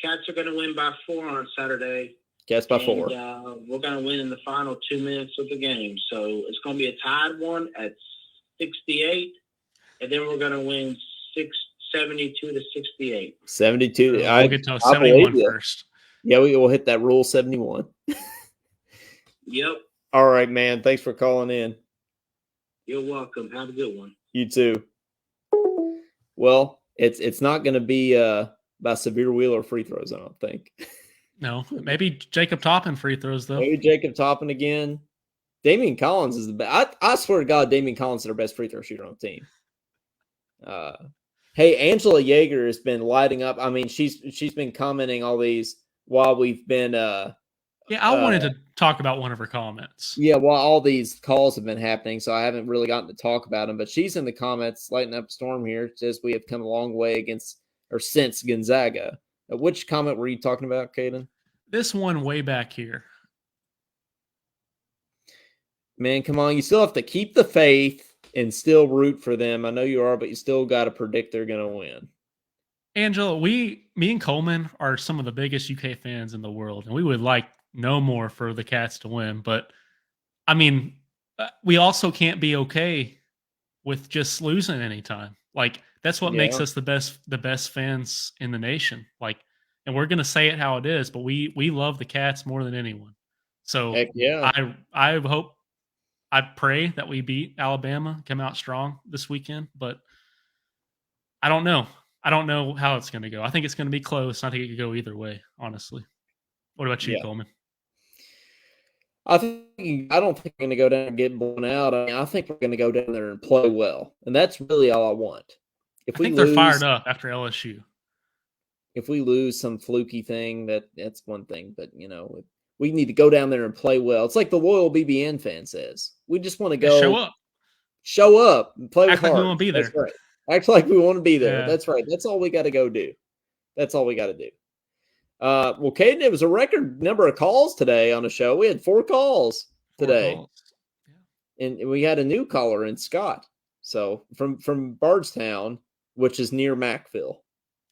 Cats are going to win by 4 on Saturday. Cats by 4. We're going to win in the final 2 minutes of the game. So it's going to be a tied one at 68, and then we're going to win 72 to 68. 72. We'll get to 71 first. Yeah, we will hit that rule 71. Yep. All right, man. Thanks for calling in. You're welcome. Have a good one. You too. Well, it's not going to be by Severe Wheeler free throws, I don't think. No, maybe Jacob Toppin free throws, though. Maybe Jacob Toppin again. Damian Collins is the best. I swear to God, Damian Collins is our best free throw shooter on the team. Hey, Angela Yeager has been lighting up. I mean, she's been commenting all these while we've been I wanted to talk about one of her comments. Yeah, while all these calls have been happening, so I haven't really gotten to talk about them. But she's in the comments, lighting up a storm here. It says we have come a long way since Gonzaga. Which comment were you talking about, Caden? This one way back here. Man, come on. You still have to keep the faith and still root for them. I know you are, but you still got to predict they're going to win. Angela, me and Coleman are some of the biggest UK fans in the world, and we would like no more for the Cats to win. But, I mean, we also can't be okay with just losing anytime. Like, that's what makes us the best fans in the nation. Like, and we're going to say it how it is, but we love the Cats more than anyone. So I pray that we beat Alabama, come out strong this weekend, but I don't know. I don't know how it's going to go. I think it's going to be close. I think it could go either way, honestly. What about you, Coleman? I don't think we're going to go down and get blown out. I think we're going to go down there and play well, and that's really all I want. I think they're fired up after LSU. If we lose some fluky thing, that's one thing. But, we need to go down there and play well. It's like the loyal BBN fan says. We just want to go show up and play with heart. Act like we want to be there. That's right. Act like we want to be there. Yeah. That's right. That's all we got to go do. That's all we got to do. Well, Caden, it was a record number of calls today on the show. We had 4 calls today. Yeah. And we had a new caller in Scott. So from Bardstown, which is near Mackville,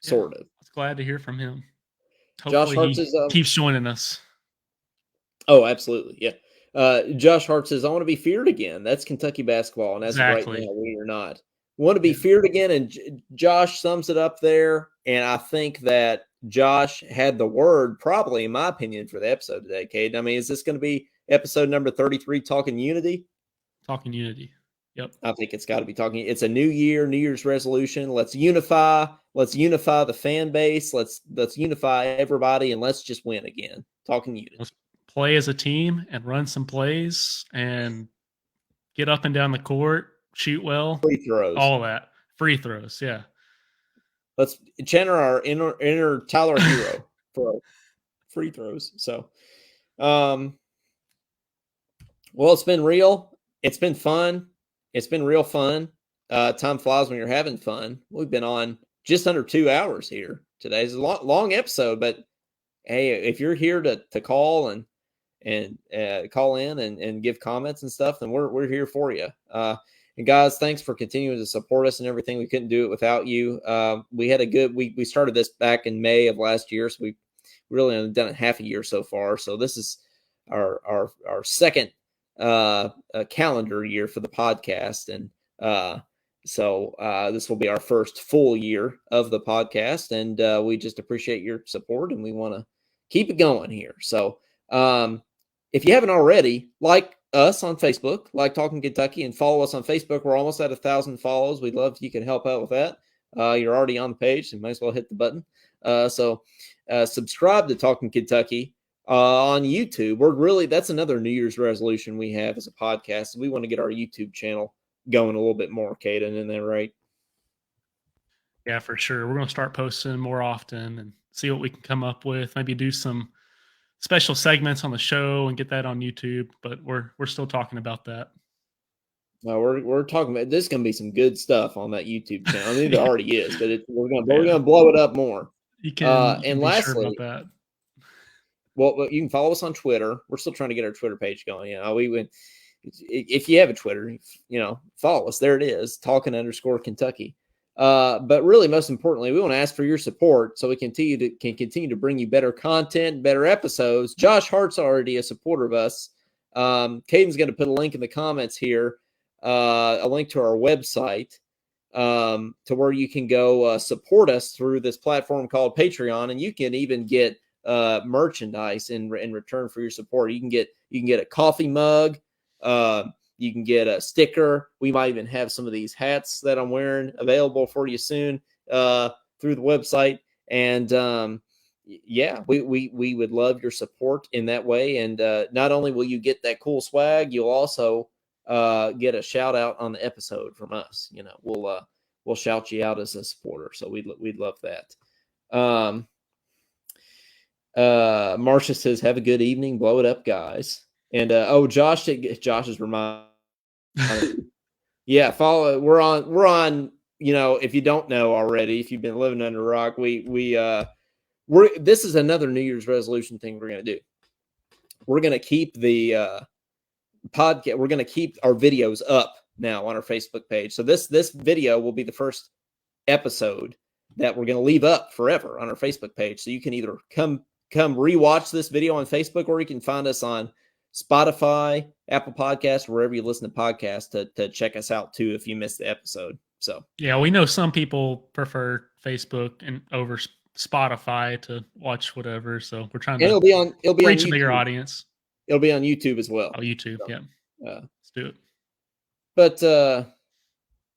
sort of. I was glad to hear from him. Hopefully he keeps joining us. Oh, absolutely. Yeah. Josh Hart says, I want to be feared again. That's Kentucky basketball. And as of right now, we are not. Want to be feared again. And Josh sums it up there. And I think that Josh had the word, probably, in my opinion, for the episode today, Caden. I mean, is this going to be episode number 33, Talking Unity? Talking Unity. Yep. I think it's got to be talking. It's a new year, New Year's resolution. Let's unify. Let's unify the fan base. Let's unify everybody, and let's just win again. Talking Unity. Let's play as a team and run some plays and get up and down the court, shoot well. Free throws. All of that. Free throws, yeah. Let's channel our inner Tyler Hero for free throws. So, well, it's been real. It's been fun. It's been real fun. Time flies when you're having fun. We've been on just under 2 hours here today. It's a long episode, but hey, if you're here to call and call in and give comments and stuff, then we're here for you. And guys, thanks for continuing to support us and everything. We couldn't do it without you. We had we started this back in May of last year, so we really only done it half a year so far. So this is our second calendar year for the podcast, and so this will be our first full year of the podcast, and we just appreciate your support, and we want to keep it going here. So if you haven't already, like us on Facebook, like Talkin Kentucky, and follow us on Facebook. We're almost at 1,000 follows. We'd love if you can help out with that. You're already on the page, so you might as well hit the button. So subscribe to Talkin Kentucky on YouTube. That's another New Year's resolution we have as a podcast. We want to get our YouTube channel going a little bit more, Caden, in there, right? Yeah, for sure. We're going to start posting more often and see what we can come up with. Maybe do some special segments on the show and get that on YouTube. But we're still talking about that. We're talking about this is going to be some good stuff on that YouTube channel. I mean, it Yeah. already is, but we're going to blow it up more. You can and be lastly, sure about that. Well, you can follow us on Twitter. We're still trying to get our Twitter page going. You know, if you have a Twitter, follow us. There it is, Talkin_Kentucky. But really, most importantly, we want to ask for your support so we can continue to bring you better content, better episodes. Josh Hart's already a supporter of us. Caden's going to put a link in the comments here, a link to our website, to where you can go support us through this platform called Patreon, and you can even get merchandise in return for your support. You can get a coffee mug. You can get a sticker. We might even have some of these hats that I'm wearing available for you soon through the website. And yeah, we would love your support in that way. And not only will you get that cool swag, you'll also get a shout out on the episode from us. We'll shout you out as a supporter. So we'd love that. Marcia says, have a good evening. Blow it up, guys. And Josh is reminding yeah, follow. We're on, if you don't know already, if you've been living under a rock, this is another New Year's resolution thing we're going to do. We're going to keep the podcast. We're going to keep our videos up now on our Facebook page. So this video will be the first episode that we're going to leave up forever on our Facebook page. So you can either come rewatch this video on Facebook, or you can find us on Spotify, Apple Podcasts, wherever you listen to podcasts to check us out too if you missed the episode. So yeah, we know some people prefer Facebook and over Spotify to watch whatever. So we're trying to it'll be on reach YouTube. a bigger audience. It'll be on YouTube as well. Oh, YouTube, so, yeah. Let's do it. But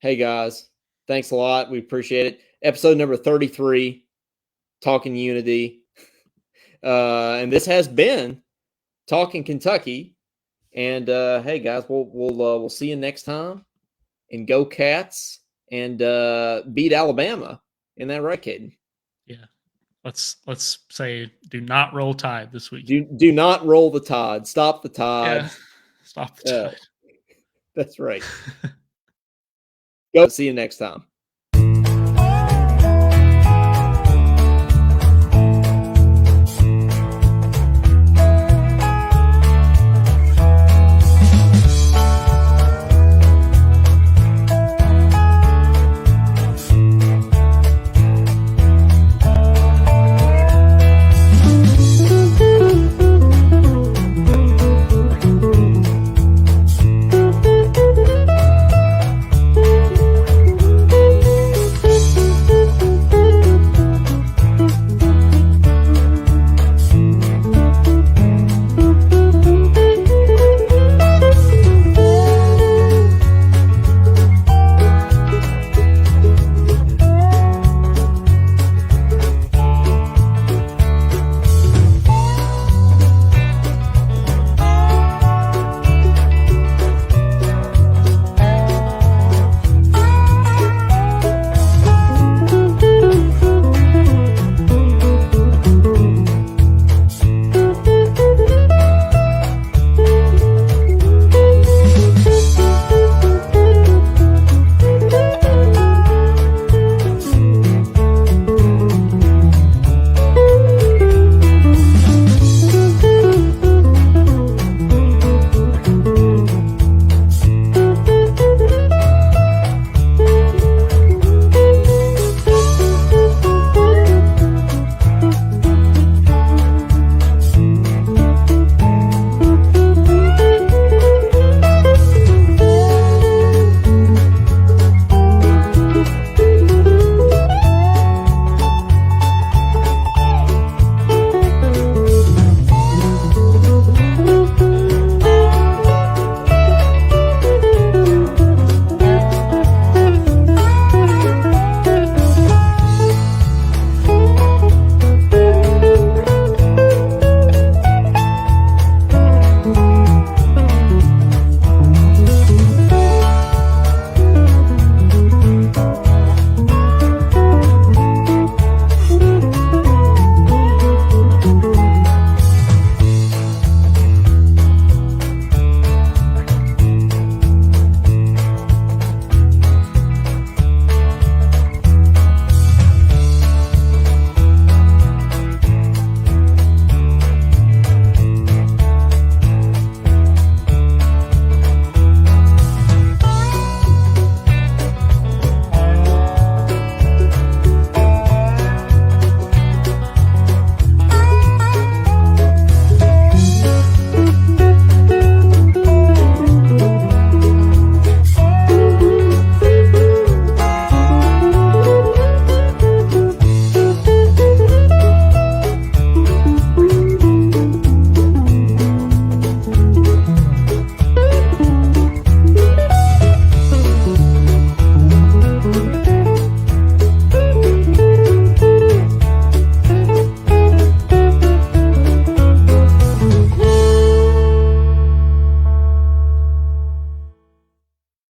hey guys, thanks a lot. We appreciate it. Episode number 33, Talking Unity. And this has been Talkin Kentucky. And hey guys, we'll see you next time. And go Cats, and beat Alabama. Isn't that right, Caden? Yeah. Let's say do not roll Tide this week. Do not roll the Tide. Stop the Tide. Yeah. Stop the Tide. That's right. Go see you next time.